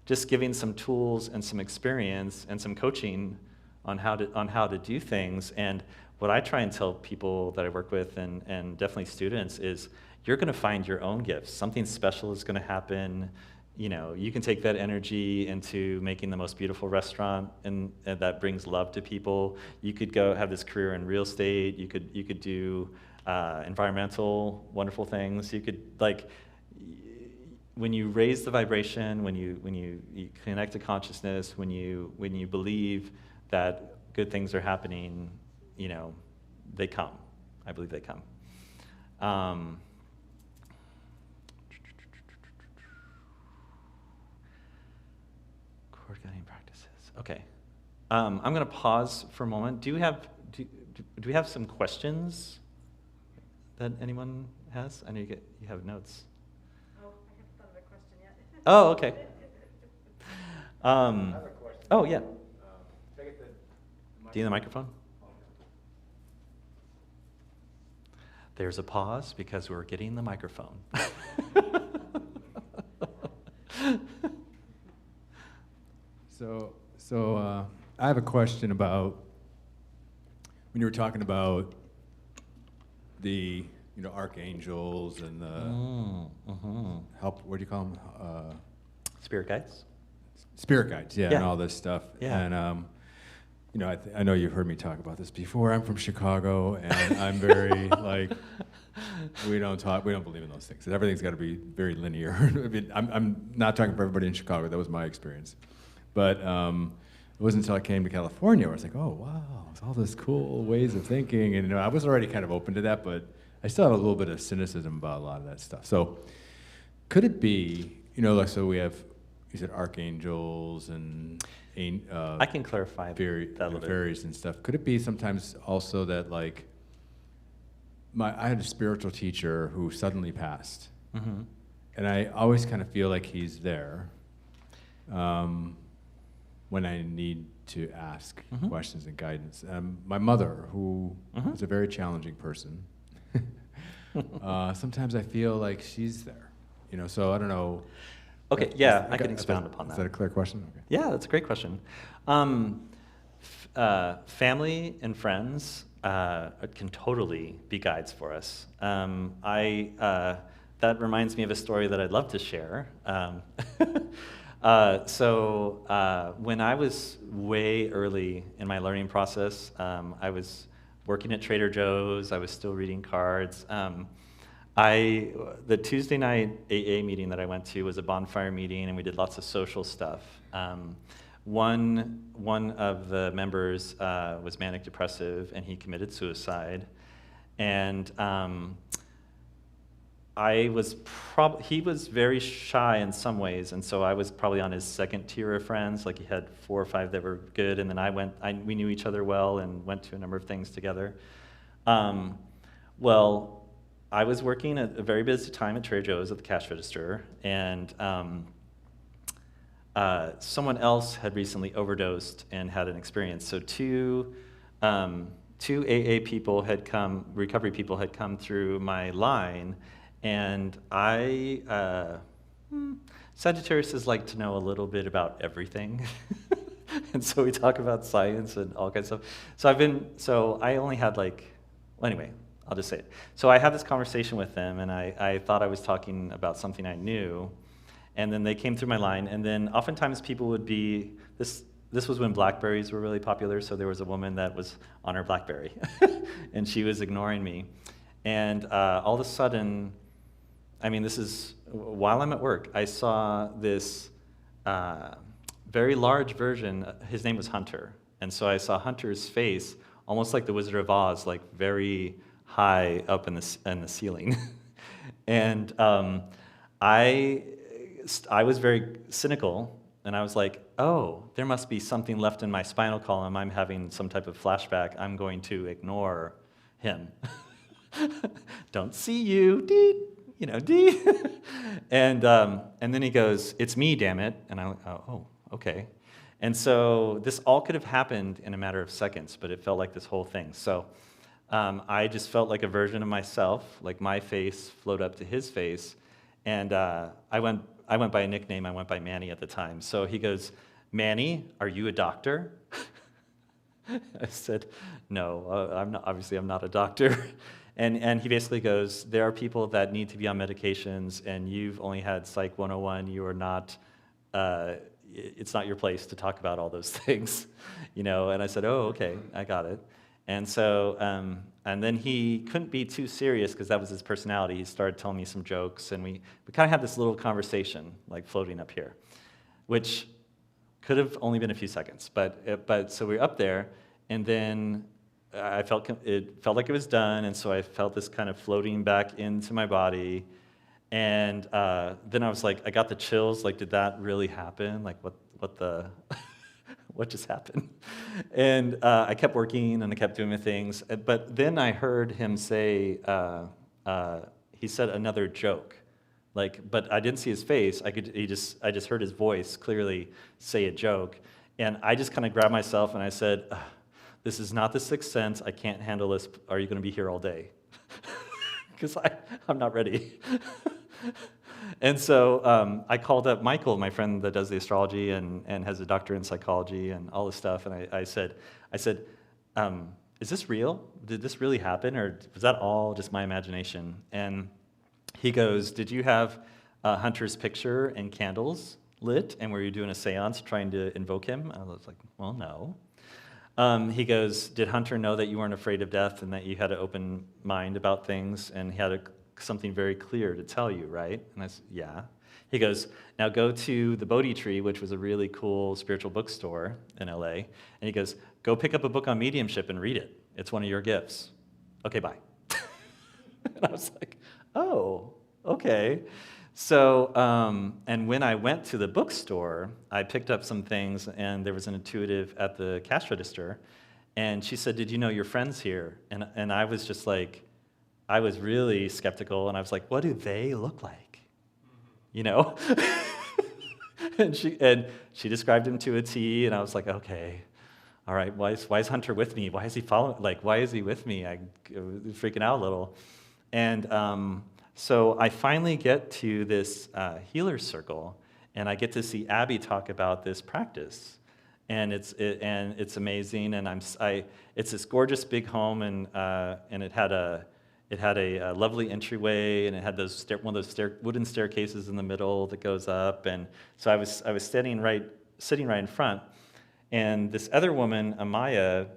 just giving some tools and some experience and some coaching on how to do things. And what I try and tell people that I work with and definitely students is you're going to find your own gifts. Something special is going to happen. You know, you can take that energy into making the most beautiful restaurant and that brings love to people. You could go have this career in real estate. You could do environmental wonderful things. You could, like, when you raise the vibration, when you connect to consciousness, when you believe that good things are happening, you know, they come. I believe they come. Cord cutting practices. Okay. I'm going to pause for a moment. Do do we have some questions that anyone has? I know you have notes. Oh, I haven't thought of a question yet. Oh, okay. I have a question. Oh, yeah. Should I get the Do you need the microphone? There's a pause because we're getting the microphone. So I have a question about when you were talking about the archangels and the help. What do you call them? Spirit guides? Spirit guides, yeah, and Yeah. all this stuff. Yeah. And I know you've heard me talk about this before. I'm from Chicago, and I'm very like we don't believe in those things. Everything's got to be very linear. I mean, I'm not talking for everybody in Chicago. That was my experience, but it wasn't until I came to California where I was like, oh wow, it's all this cool ways of thinking, and I was already kind of open to that, but I still have a little bit of cynicism about a lot of that stuff. So could it be, like so we have, you said archangels and I can clarify that a little bit. fairies and stuff. Could it be sometimes also that like I had a spiritual teacher who suddenly passed, Mm-hmm. and I always kind of feel like he's there when I need to ask Mhm. questions and guidance. My mother, who Mhm. is a very challenging person, sometimes I feel like she's there. So I don't know. Okay, yeah, I can expound upon Is that. that a clear question? Okay. Yeah, that's a great question. Family and friends can totally be guides for us. That reminds me of a story that I'd love to share. When I was way early in my learning process, I was working at Trader Joe's. I was still reading cards. The Tuesday night AA meeting that I went to was a bonfire meeting, and we did lots of social stuff. One of the members was manic depressive, and he committed suicide. And he was very shy in some ways, and so I was probably on his second tier of friends. Like he had 4 or 5 that were good, and then we knew each other well and went to a number of things together. I was working at a very busy time at Trader Joe's at the cash register, and someone else had recently overdosed and had an experience. So two AA people recovery people had come through my line, and Sagittariuses like to know a little bit about everything. And so we talk about science and all kinds of stuff. So I only had anyway, I'll just say it. So I had this conversation with them, and I thought I was talking about something I knew, and then they came through my line, and then oftentimes people would be, this was when BlackBerries were really popular, so there was a woman that was on her BlackBerry, and she was ignoring me. And all of a sudden, this is, while I'm at work, I saw this very large version, his name was Hunter, and so I saw Hunter's face, almost like the Wizard of Oz, like very high up in the ceiling. And I was very cynical, and I was like, oh, there must be something left in my spinal column. I'm having some type of flashback. I'm going to ignore him. Don't see you, dee. And then he goes, it's me, damn it. And oh, okay. And so this all could have happened in a matter of seconds, but it felt like this whole thing. So I just felt like a version of myself, like my face flowed up to his face, and I went by a nickname. I went by Manny at the time. So he goes, Manny, are you a doctor? I said, no, I'm not. Obviously, I'm not a doctor. And he basically goes, there are people that need to be on medications, and you've only had Psych 101. You are not. It's not your place to talk about all those things, And I said, oh, okay, I got it. And so, and then he couldn't be too serious because that was his personality. He started telling me some jokes, and we kind of had this little conversation, like floating up here, which could have only been a few seconds. But so we were up there, and then it felt like it was done, and so I felt this kind of floating back into my body, and then I was like, I got the chills. Like, did that really happen? Like, what what just happened? And I kept working and I kept doing my things. But then I heard him say, he said another joke. But I didn't see his face. I just heard his voice clearly say a joke. And I just kind of grabbed myself and I said, this is not the Sixth Sense. I can't handle this. Are you going to be here all day? Because I'm not ready. And so I called up Michael, my friend that does the astrology and has a doctorate in psychology and all this stuff. And I said, is this real? Did this really happen? Or was that all just my imagination? And he goes, did you have Hunter's picture and candles lit? And were you doing a seance trying to invoke him? I was like, well, no. He goes, did Hunter know that you weren't afraid of death and that you had an open mind about things and he had something very clear to tell you, right? And I said, yeah. He goes, now go to the Bodhi Tree, which was a really cool spiritual bookstore in LA, and he goes, go pick up a book on mediumship and read it. It's one of your gifts. Okay, bye. And I was like, oh, okay. So, and when I went to the bookstore, I picked up some things, and there was an intuitive at the cash register, and she said, did you know your friend's here? And I was just like, I was really skeptical, and I was like, what do they look like? You know? and she described him to a T, and I was like, okay, all right, why is Hunter with me? Why is he following? Like, why is he with me? I was freaking out a little. And so I finally get to this healer circle, and I get to see Abby talk about this practice, and it's amazing. And it's this gorgeous big home, and it had a lovely entryway, and it had one of those wooden staircases in the middle that goes up. And so I was sitting right in front, and this other woman, Amaya,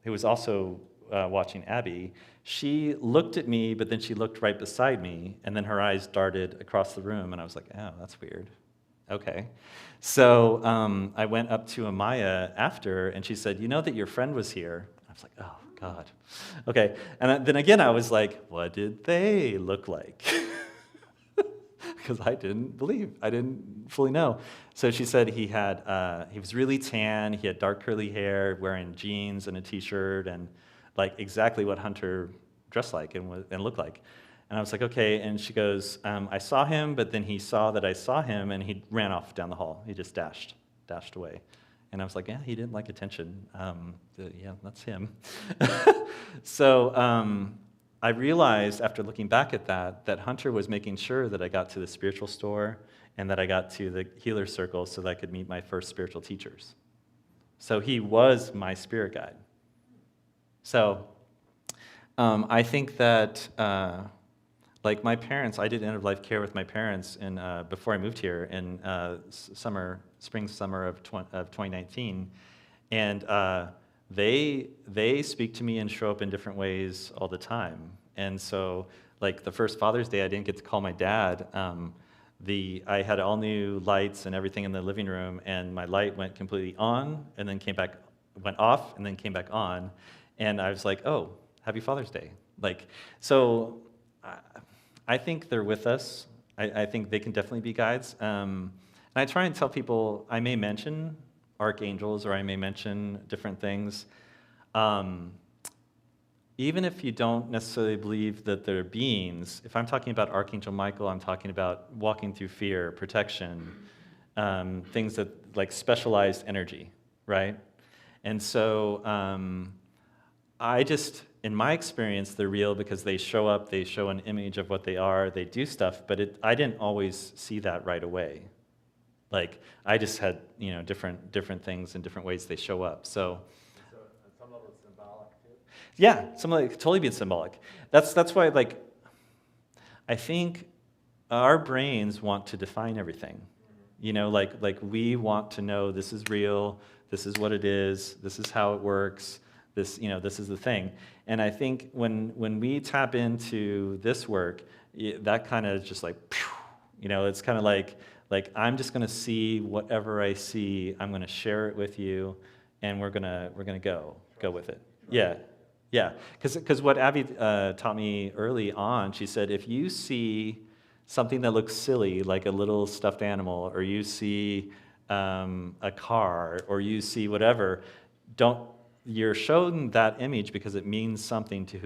who was also watching Abby, she looked at me, but then she looked right beside me, and then her eyes darted across the room, and I was like, oh, that's weird. Okay. So I went up to Amaya after, and she said, you know that your friend was here? I was like, oh, God. Okay. And then again, I was like, what did they look like? Because I didn't fully know. So she said he was really tan, he had dark curly hair, wearing jeans and a t-shirt, and like exactly what Hunter dressed like and looked like. And I was like, okay. And she goes, I saw him, but then he saw that I saw him, and he ran off down the hall. He just dashed away. And I was like, yeah, he didn't like attention. Yeah, that's him. So I realized after looking back at that Hunter was making sure that I got to the spiritual store and that I got to the healer circle so that I could meet my first spiritual teachers. So he was my spirit guide. So I think that, like my parents, I did end-of-life care with my parents before I moved here in spring, summer of 2019. And they speak to me and show up in different ways all the time. And so, like the first Father's Day, I didn't get to call my dad. I had all new lights and everything in the living room, and my light went completely on, and then went off, and then came back on. And I was like, oh, happy Father's Day. So I think they're with us. I think they can definitely be guides. And I try and tell people, I may mention archangels or I may mention different things. Even if you don't necessarily believe that they're beings, if I'm talking about Archangel Michael, I'm talking about walking through fear, protection, things that like specialized energy, right? And so in my experience, they're real because they show up, they show an image of what they are, they do stuff, but I didn't always see that right away. Like, I just had, different things and different ways they show up, so at some level it's symbolic too? yeah, it could totally be symbolic. That's why, I think our brains want to define everything. Like we want to know this is real, this is what it is, this is how it works, this is the thing. And I think when we tap into this work, that kind of just like, it's kind of like I'm just going to see whatever I see, I'm going to share it with you, and we're gonna go with it. Yeah. Because what Abby taught me early on, she said, if you see something that looks silly, like a little stuffed animal, or you see a car, or you see whatever, you're shown that image because it means something to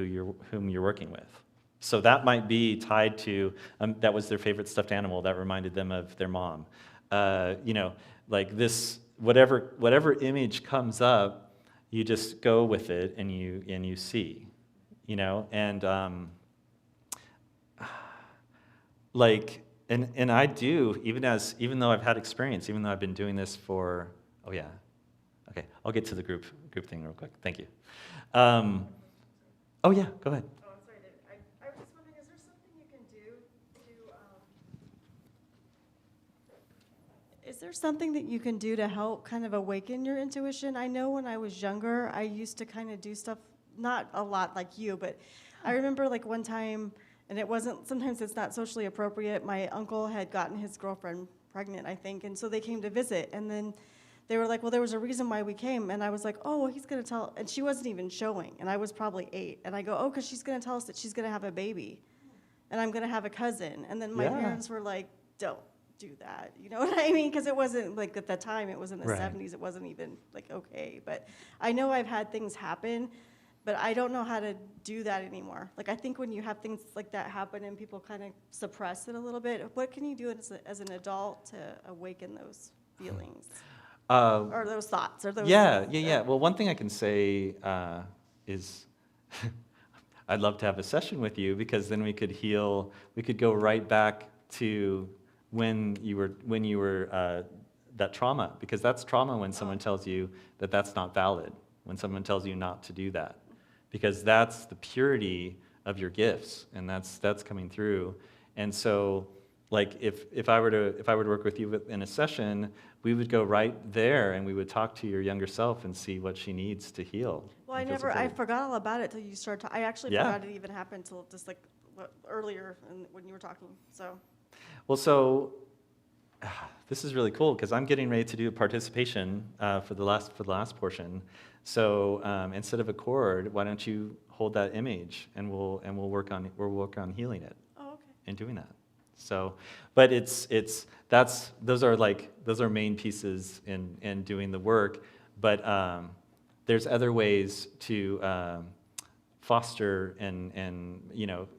whom you're working with. So that might be tied to, that was their favorite stuffed animal that reminded them of their mom. Like this, whatever image comes up, you just go with it and you see, and like, and I do, even though I've had experience, even though I've been doing this for, oh yeah, okay, I'll get to the group thing real quick. Thank you. Oh yeah, go ahead. Oh, I'm sorry, David. I was just wondering, is there something you can do is there something that you can do to help kind of awaken your intuition? I know when I was younger, I used to kind of do stuff, not a lot like you, but I remember like one time, and sometimes it's not socially appropriate. My uncle had gotten his girlfriend pregnant, I think, and so they came to visit, and then they were like, well, there was a reason why we came, and I was like, oh, well, he's going to tell, and she wasn't even showing, and I was probably 8, and I go, oh, because she's going to tell us that she's going to have a baby, and I'm going to have a cousin, and then my Yeah. parents were like, don't do that, you know what I mean? Because it wasn't, like, at that time, it was in the Right. 70s, it wasn't even, like, okay, but I know I've had things happen, but I don't know how to do that anymore. Like, I think when you have things like that happen and people kind of suppress it a little bit, what can you do as an adult to awaken those feelings? Or those thoughts, or those... Yeah. Well, one thing I can say is I'd love to have a session with you, because then we could heal. We could go right back to when you were that trauma, because that's trauma when someone tells you that that's not valid, when someone tells you not to do that, because that's the purity of your gifts, and that's coming through. And so, like, if I were to work with you in a session, we would go right there and we would talk to your younger self and see what she needs to heal. Well, and feel I supported. forgot all about it till you started. I actually Yeah. forgot it even happened till just like earlier when you were talking. So Well, so this is really cool, because I'm getting ready to do a participation for the last portion. So instead of a chord, why don't you hold that image, and we'll work on healing it okay. and doing that. So, but those are main pieces in doing the work. But there's other ways to foster and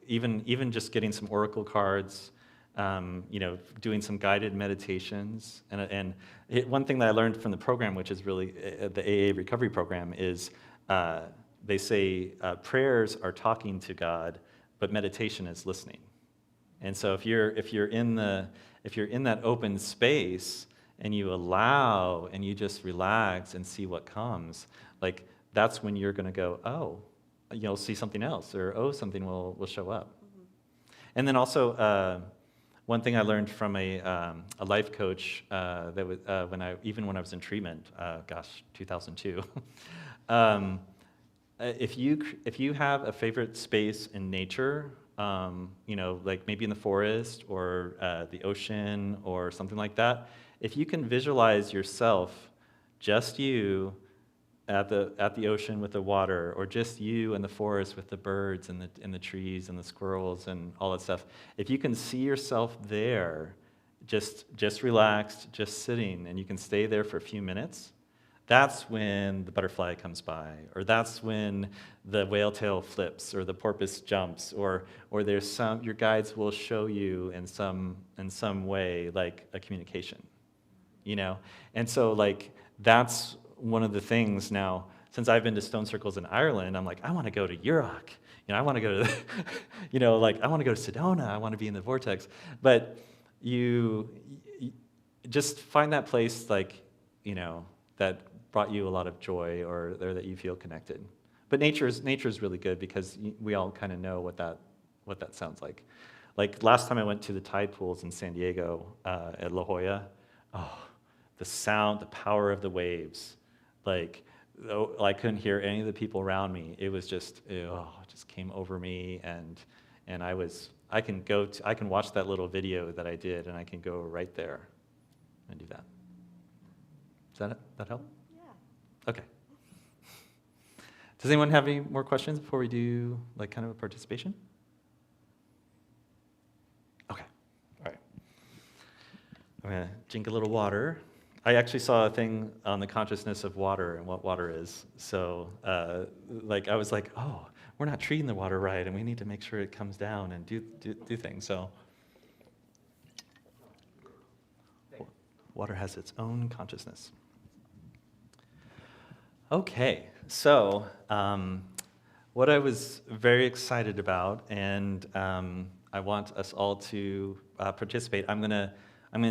even just getting some oracle cards, doing some guided meditations, one thing that I learned from the program, which is really the AA recovery program, is they say prayers are talking to God, but meditation is listening. And so if you're in that open space and you allow and you just relax and see what comes, like, that's when you're going to go, oh, you'll see something else, or oh, something will show up. Mm-hmm. And then also one thing I learned from a life coach that was when I was in treatment, 2002. If you have a favorite space in nature, like maybe in the forest or the ocean or something like that, if you can visualize yourself, just you at the ocean with the water, or just you in the forest with the birds and the trees and the squirrels and all that stuff, if you can see yourself there, just relaxed, just sitting, and you can stay there for a few minutes, that's when the butterfly comes by, or that's when the whale tail flips, or the porpoise jumps, or there's your guides will show you in some way, like a communication, And so, like, that's one of the things now, since I've been to stone circles in Ireland, I'm like, I want to go to Urach, I want to go to, I want to go to Sedona, I want to be in the vortex. But you just find that place, like, that brought you a lot of joy, or that you feel connected. But nature's really good, because we all kind of know what that sounds like. Like, last time I went to the tide pools in San Diego at La Jolla, the sound, the power of the waves, like, I couldn't hear any of the people around me. It was just, it just came over me, and I can watch that little video that I did, and I can go right there and do that. Does that help? Yeah. Okay. Does anyone have any more questions before we do, like, kind of a participation? Okay. All right. I'm gonna drink a little water. I actually saw a thing on the consciousness of water and what water is. So, I was like, oh, we're not treating the water right, and we need to make sure it comes down and do things. So, water has its own consciousness. Okay, so what I was very excited about, and I want us all to participate. I'm gonna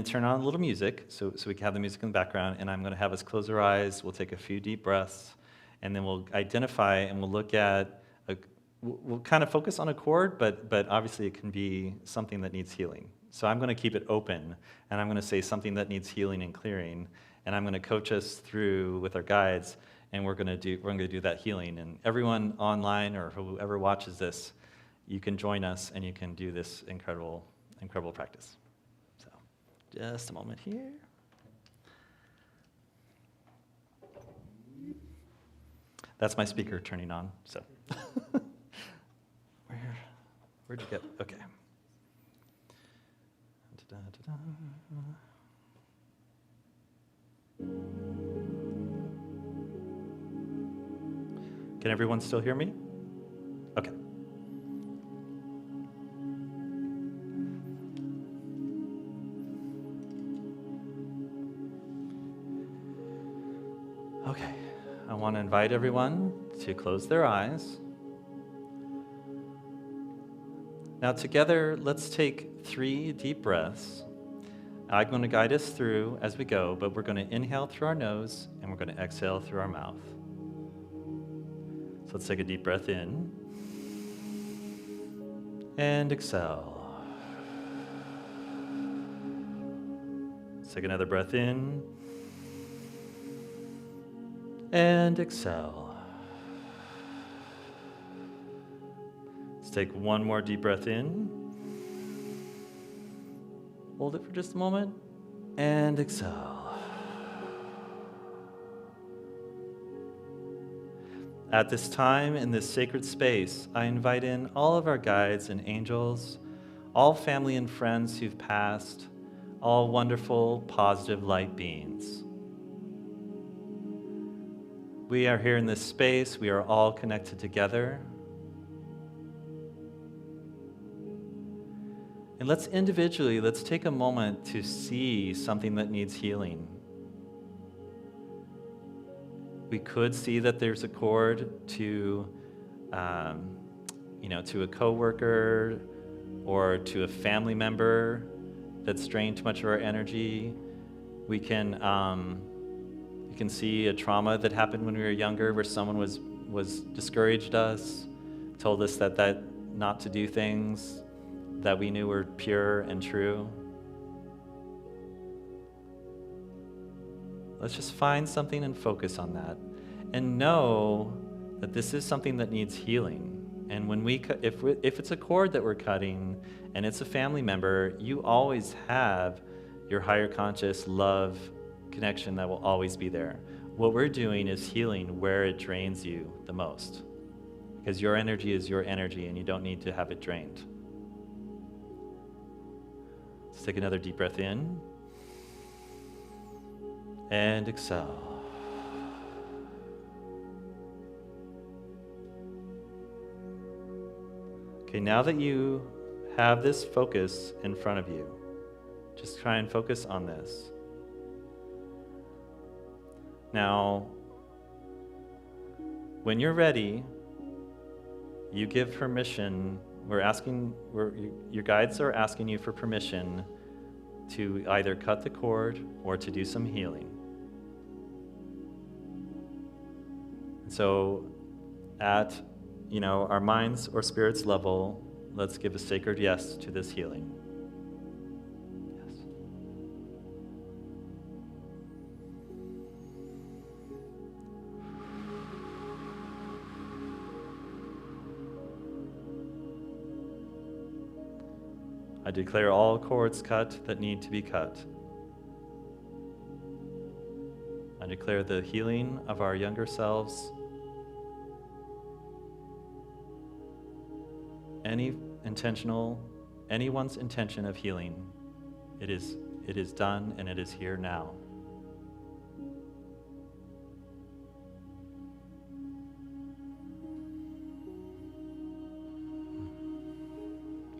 turn on a little music, so we can have the music in the background, and I'm gonna have us close our eyes. We'll take a few deep breaths, and then we'll identify and we'll look at. We'll kind of focus on a chord, but obviously it can be something that needs healing. So I'm going to keep it open, and I'm going to say something that needs healing and clearing, and I'm going to coach us through with our guides, and we're going to do that healing. And everyone online or whoever watches this, you can join us and you can do this incredible practice. So, just a moment here. That's my speaker turning on. So, where'd you get? Okay. Da-da-da-da. Can everyone still hear me? Okay. Okay. I want to invite everyone to close their eyes. Now together, let's take 3 deep breaths. I'm going to guide us through as we go, but we're going to inhale through our nose and we're going to exhale through our mouth. So let's take a deep breath in and exhale. Let's take another breath in and exhale. Let's take one more deep breath in. Hold it for just a moment and exhale. At this time, in this sacred space, I invite in all of our guides and angels, all family and friends who've passed, all wonderful, positive light beings. We are here in this space. We are all connected together. And let's take a moment to see something that needs healing. We could see that there's a cord to a coworker or to a family member that's drained too much of our energy. We can you can see a trauma that happened when we were younger where someone was discouraged us, told us that not to do things that we knew were pure and true. Let's just find something and focus on that, and know that this is something that needs healing. And when if it's a cord that we're cutting, and it's a family member, you always have your higher conscious love connection that will always be there. What we're doing is healing where it drains you the most, because your energy is your energy, and you don't need to have it drained. Let's take another deep breath in and exhale. Okay, now that you have this focus in front of you, just try and focus on this. Now, when you're ready, you give permission. Your guides are asking you for permission to either cut the cord or to do some healing. So at our minds or spirits level, let's give a sacred yes to this healing. Yes. I declare all cords cut that need to be cut. I declare the healing of our younger selves. Anyone's intention of healing, it is done and it is here now.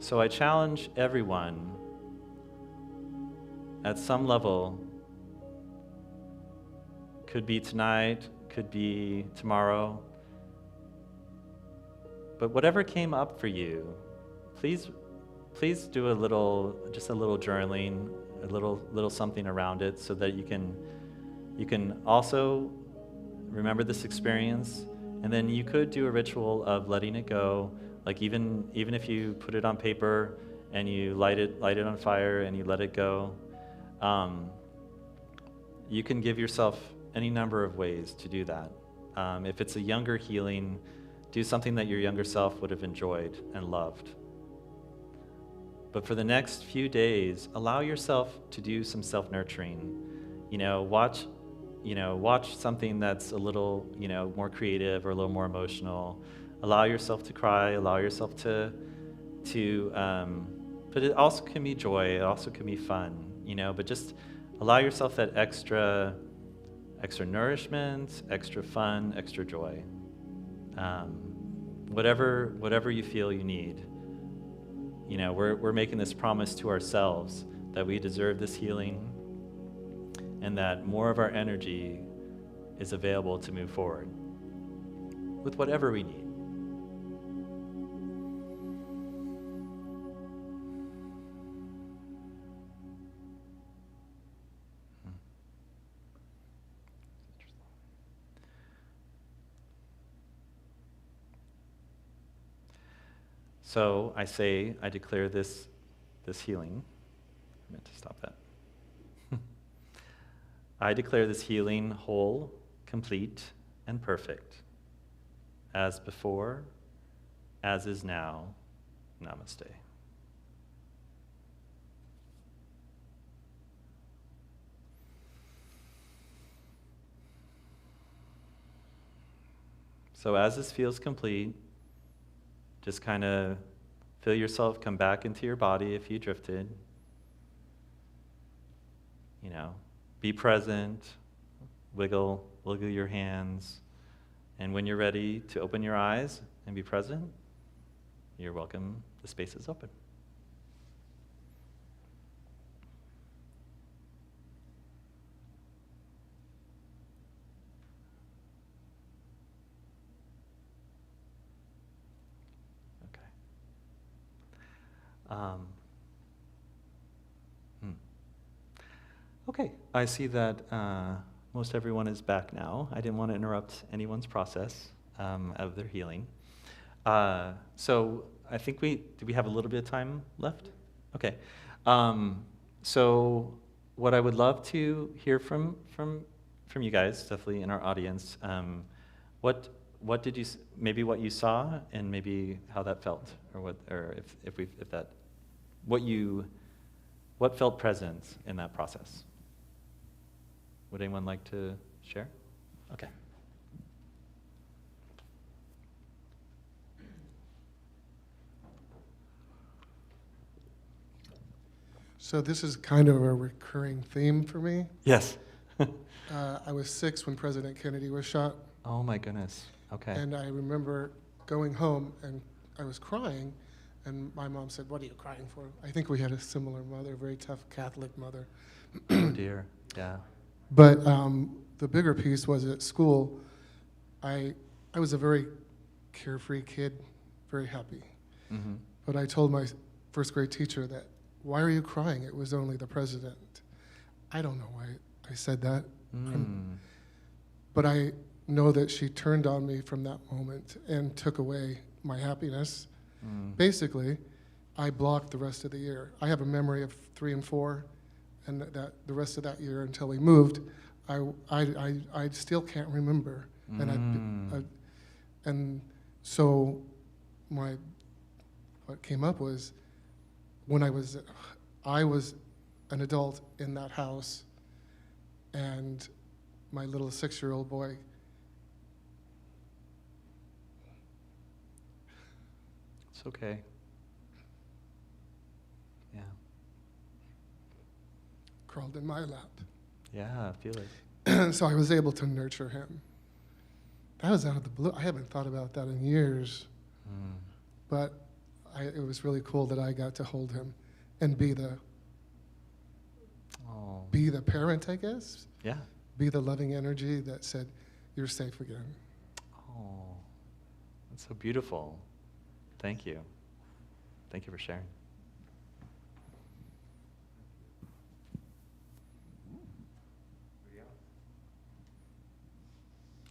So I challenge everyone at some level, could be tonight, could be tomorrow, but whatever came up for you, please do just a little journaling, a little something around it, so that you can also remember this experience, and then you could do a ritual of letting it go. Like even if you put it on paper and you light it on fire and you let it go, you can give yourself any number of ways to do that. If it's a younger healing, do something that your younger self would have enjoyed and loved. But for the next few days, allow yourself to do some self-nurturing. Watch something that's a little, more creative or a little more emotional. Allow yourself to cry, allow yourself to but it also can be joy, it also can be fun, but just allow yourself that extra nourishment, extra fun, extra joy. Whatever you feel you need. We're making this promise to ourselves that we deserve this healing and that more of our energy is available to move forward with whatever we need. So I declare this healing. I meant to stop that. I declare this healing whole, complete, and perfect, as before, as is now. Namaste. So as this feels complete, just kind of feel yourself come back into your body if you drifted. Be present, wiggle your hands, and when you're ready to open your eyes and be present, you're welcome. The space is open. Okay, I see that most everyone is back now. I didn't want to interrupt anyone's process of their healing. So I think do we have a little bit of time left? Okay. So what I would love to hear from you guys, definitely in our audience, what did you, maybe what you saw and maybe how that felt, what felt present in that process? Would anyone like to share? Okay. So this is kind of a recurring theme for me. Yes. I was 6 when President Kennedy was shot. Oh my goodness. Okay. And I remember going home and I was crying, and my mom said, "What are you crying for?" I think we had a similar mother, very tough Catholic mother. Oh dear. Yeah. But the bigger piece was at school, I was a very carefree kid, very happy. Mm-hmm. But I told my first grade teacher that, "Why are you crying? It was only the president." I don't know why I said that. But I know that she turned on me from that moment and took away my happiness. Basically, I blocked the rest of the year. I have a memory of 3 and 4, and that the rest of that year until we moved, I still can't remember. And so what came up was when I was an adult in that house, and my little 6-year-old boy It's okay. Yeah. crawled in my lap. Yeah, I feel it. So I was able to nurture him. That was out of the blue. I haven't thought about that in years. But it was really cool that I got to hold him and be the Oh, parent, I guess, yeah. be the loving energy that said, "You're safe again." Oh, that's so beautiful. Thank you. Thank you for sharing.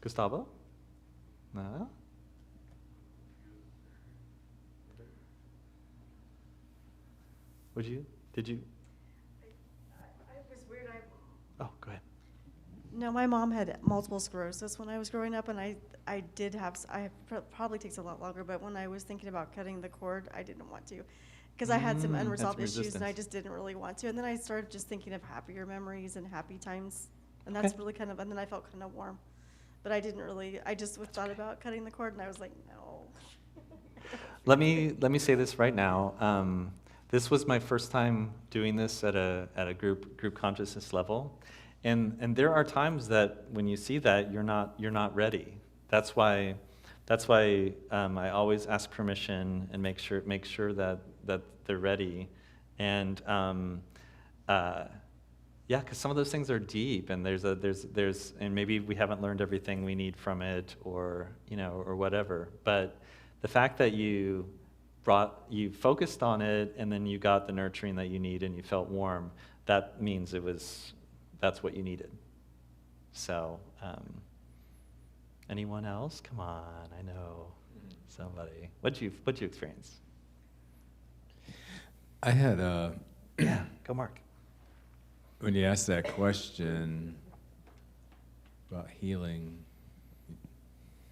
Gustavo? No? Did you? It was weird. Oh, go ahead. No, my mom had multiple sclerosis when I was growing up, and I did have, probably takes a lot longer, but when I was thinking about cutting the cord, I didn't want to. Because I had some Had unresolved some issues, and I resistance. just didn't really want to. And then I started just thinking of happier memories and happy times. And that's Okay. really kind of, and then I felt kind of warm. But I didn't really, I just thought about cutting the cord, and I was like, no. Let me say this right now. This was my first time doing this at a group consciousness level, and there are times that when you see that you're not ready. That's why I always ask permission and make sure that they're ready, and yeah, because some of those things are deep, and there's and maybe we haven't learned everything we need from it, or or whatever. But the fact that you focused on it, and then you got the nurturing that you need, and you felt warm, that means that's what you needed. So, anyone else? Come on, I know somebody. What'd you experience? I had Yeah, go Mark. when you asked that question about healing,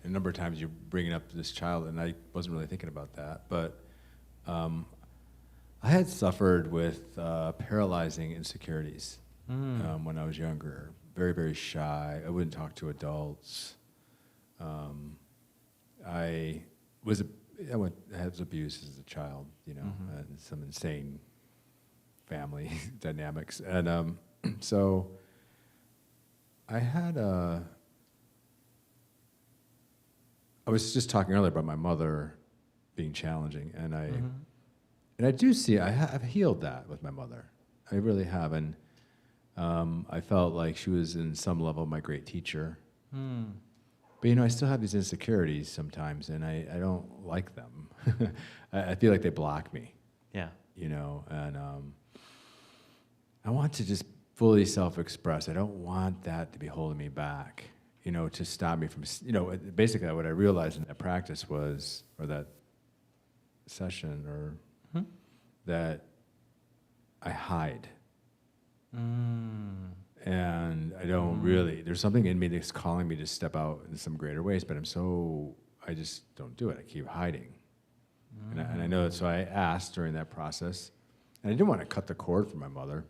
a number of times you're bringing up this child, and I wasn't really thinking about that, but I had suffered with paralyzing insecurities when I was younger. Very, very shy. I wouldn't talk to adults. I was abused as a child, and some insane family dynamics, and so I had I was just talking earlier about my mother being challenging, and I do see I've healed that with my mother. I really have, and I felt like she was in some level my great teacher. But I still have these insecurities sometimes, and I don't like them. I feel like they block me. Yeah. And I want to just fully self-express. I don't want that to be holding me back, to stop me from, basically what I realized in that practice was, or that session, or that I hide. And I don't really, there's something in me that's calling me to step out in some greater ways, but I just don't do it. I keep hiding. And I know that, so I asked during that process, and I didn't want to cut the cord from my mother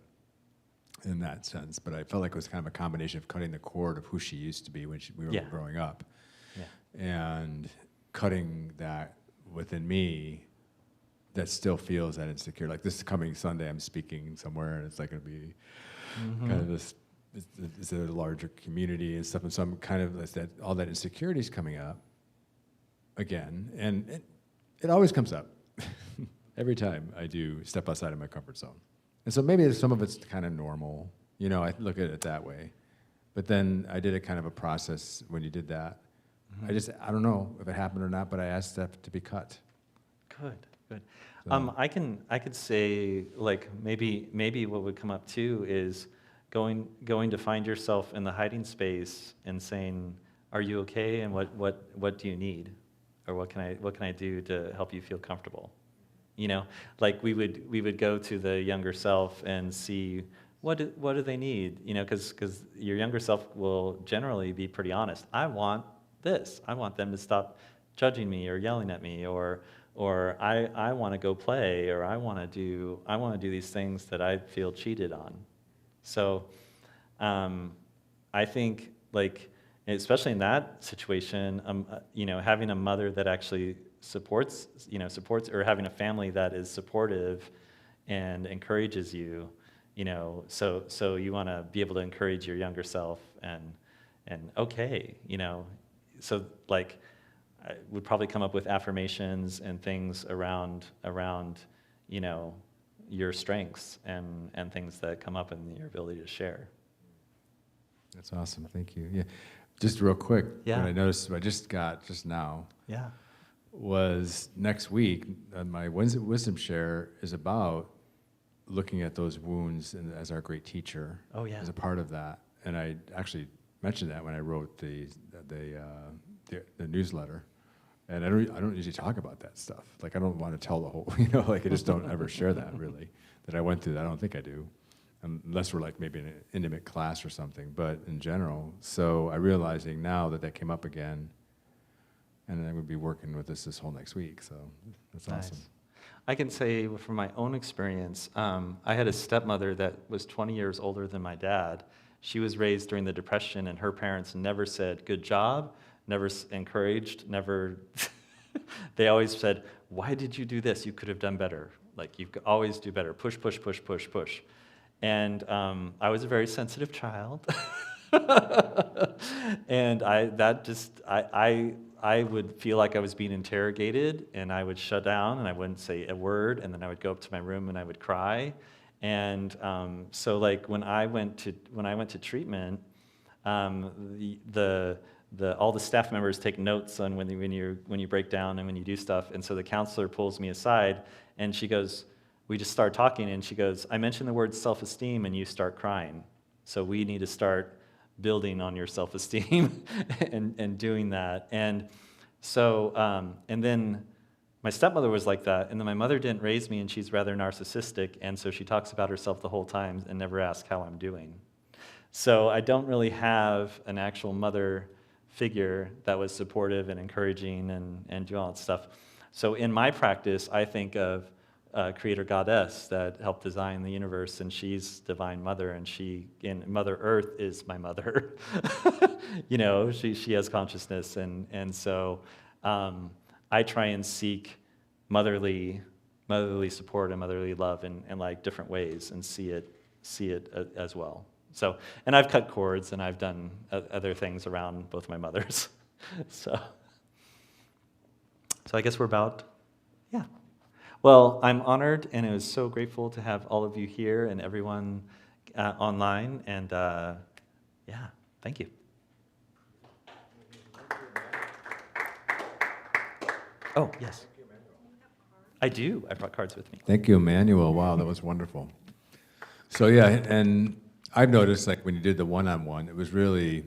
in that sense, but I felt like it was kind of a combination of cutting the cord of who she used to be when we were growing up, and cutting that within me that still feels that insecure. Like this coming Sunday, I'm speaking somewhere, and it's like going to be kind of this, it's a larger community and stuff, and so I'm kind of, all that insecurity is coming up again, and it always comes up every time I do step outside of my comfort zone. And so maybe some of it's kind of normal, I look at it that way. But then I did a kind of a process when you did that. I don't know if it happened or not, but I asked that to be cut. Good. So- I could say, like, maybe what would come up too is going to find yourself in the hiding space and saying, "Are you okay? And what do you need, or what can I do to help you feel comfortable?" Like we would go to the younger self and see what do they need, because your younger self will generally be pretty honest. I want this. I want them to stop judging me or yelling at me, or I want to go play, or I want to do these things that I feel cheated on. So I think, like, especially in that situation, having a mother that actually supports, or having a family that is supportive and encourages you, so you want to be able to encourage your younger self, and okay, so like, I would probably come up with affirmations and things around you know, your strengths and things that come up in your ability to share. That's awesome. Thank you. Yeah. Just real quick, Yeah. what I noticed, what I just got just now, Yeah. was next week, my wisdom share is about looking at those wounds as our great teacher. Oh, yeah. As a part of that. And I actually mentioned that when I wrote the newsletter. And I don't usually talk about that stuff. Like, I don't want to tell the whole, like, I just don't ever share that, really, that I went through that. I don't think I do, unless we're like maybe in an intimate class or something, but in general. So I'm realizing now that came up again, and I would be working with this whole next week, so that's awesome. Nice. I can say from my own experience, I had a stepmother that was 20 years older than my dad. She was raised during the Depression, and her parents never said, good job, never encouraged, never, they always said, why did you do this? You could have done better. Like, you could always do better. Push, push, push, push, push. And I was a very sensitive child. And I would feel like I was being interrogated, and I would shut down, and I wouldn't say a word, and then I would go up to my room and I would cry. And so, like, when I went to treatment, all the staff members take notes on when you break down and when you do stuff. And so the counselor pulls me aside, and she goes, we just start talking, and she goes, I mentioned the word self-esteem, and you start crying. So we need to start building on your self-esteem and doing that. And so, and then my stepmother was like that, and then my mother didn't raise me, and she's rather narcissistic, and so she talks about herself the whole time and never asks how I'm doing. So I don't really have an actual mother figure that was supportive and encouraging and do all that stuff. So in my practice, I think of creator goddess that helped design the universe, and she's divine mother, and Mother Earth is my mother. She has consciousness, and so I try and seek motherly support and motherly love in like different ways, and see it as well. So, and I've cut cords, and I've done other things around both my mothers. So I guess we're about, yeah. Well, I'm honored, and it was so grateful to have all of you here and everyone online, and yeah, thank you. Oh, yes. I do. I brought cards with me. Thank you, Emmanuel. Wow, that was wonderful. So yeah, and I've noticed, like, when you did the one-on-one, it was really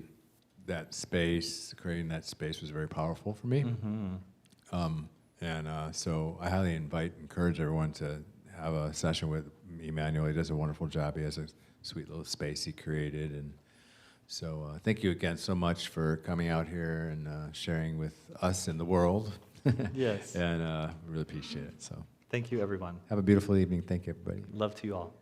that space, creating that space was very powerful for me. Mm-hmm. So I highly encourage everyone to have a session with Emmanuel. He does a wonderful job. He has a sweet little space he created. And so thank you again so much for coming out here and sharing with us and the world. Yes. And really appreciate it. So thank you, everyone. have a beautiful evening. Thank you, everybody. Love to you all.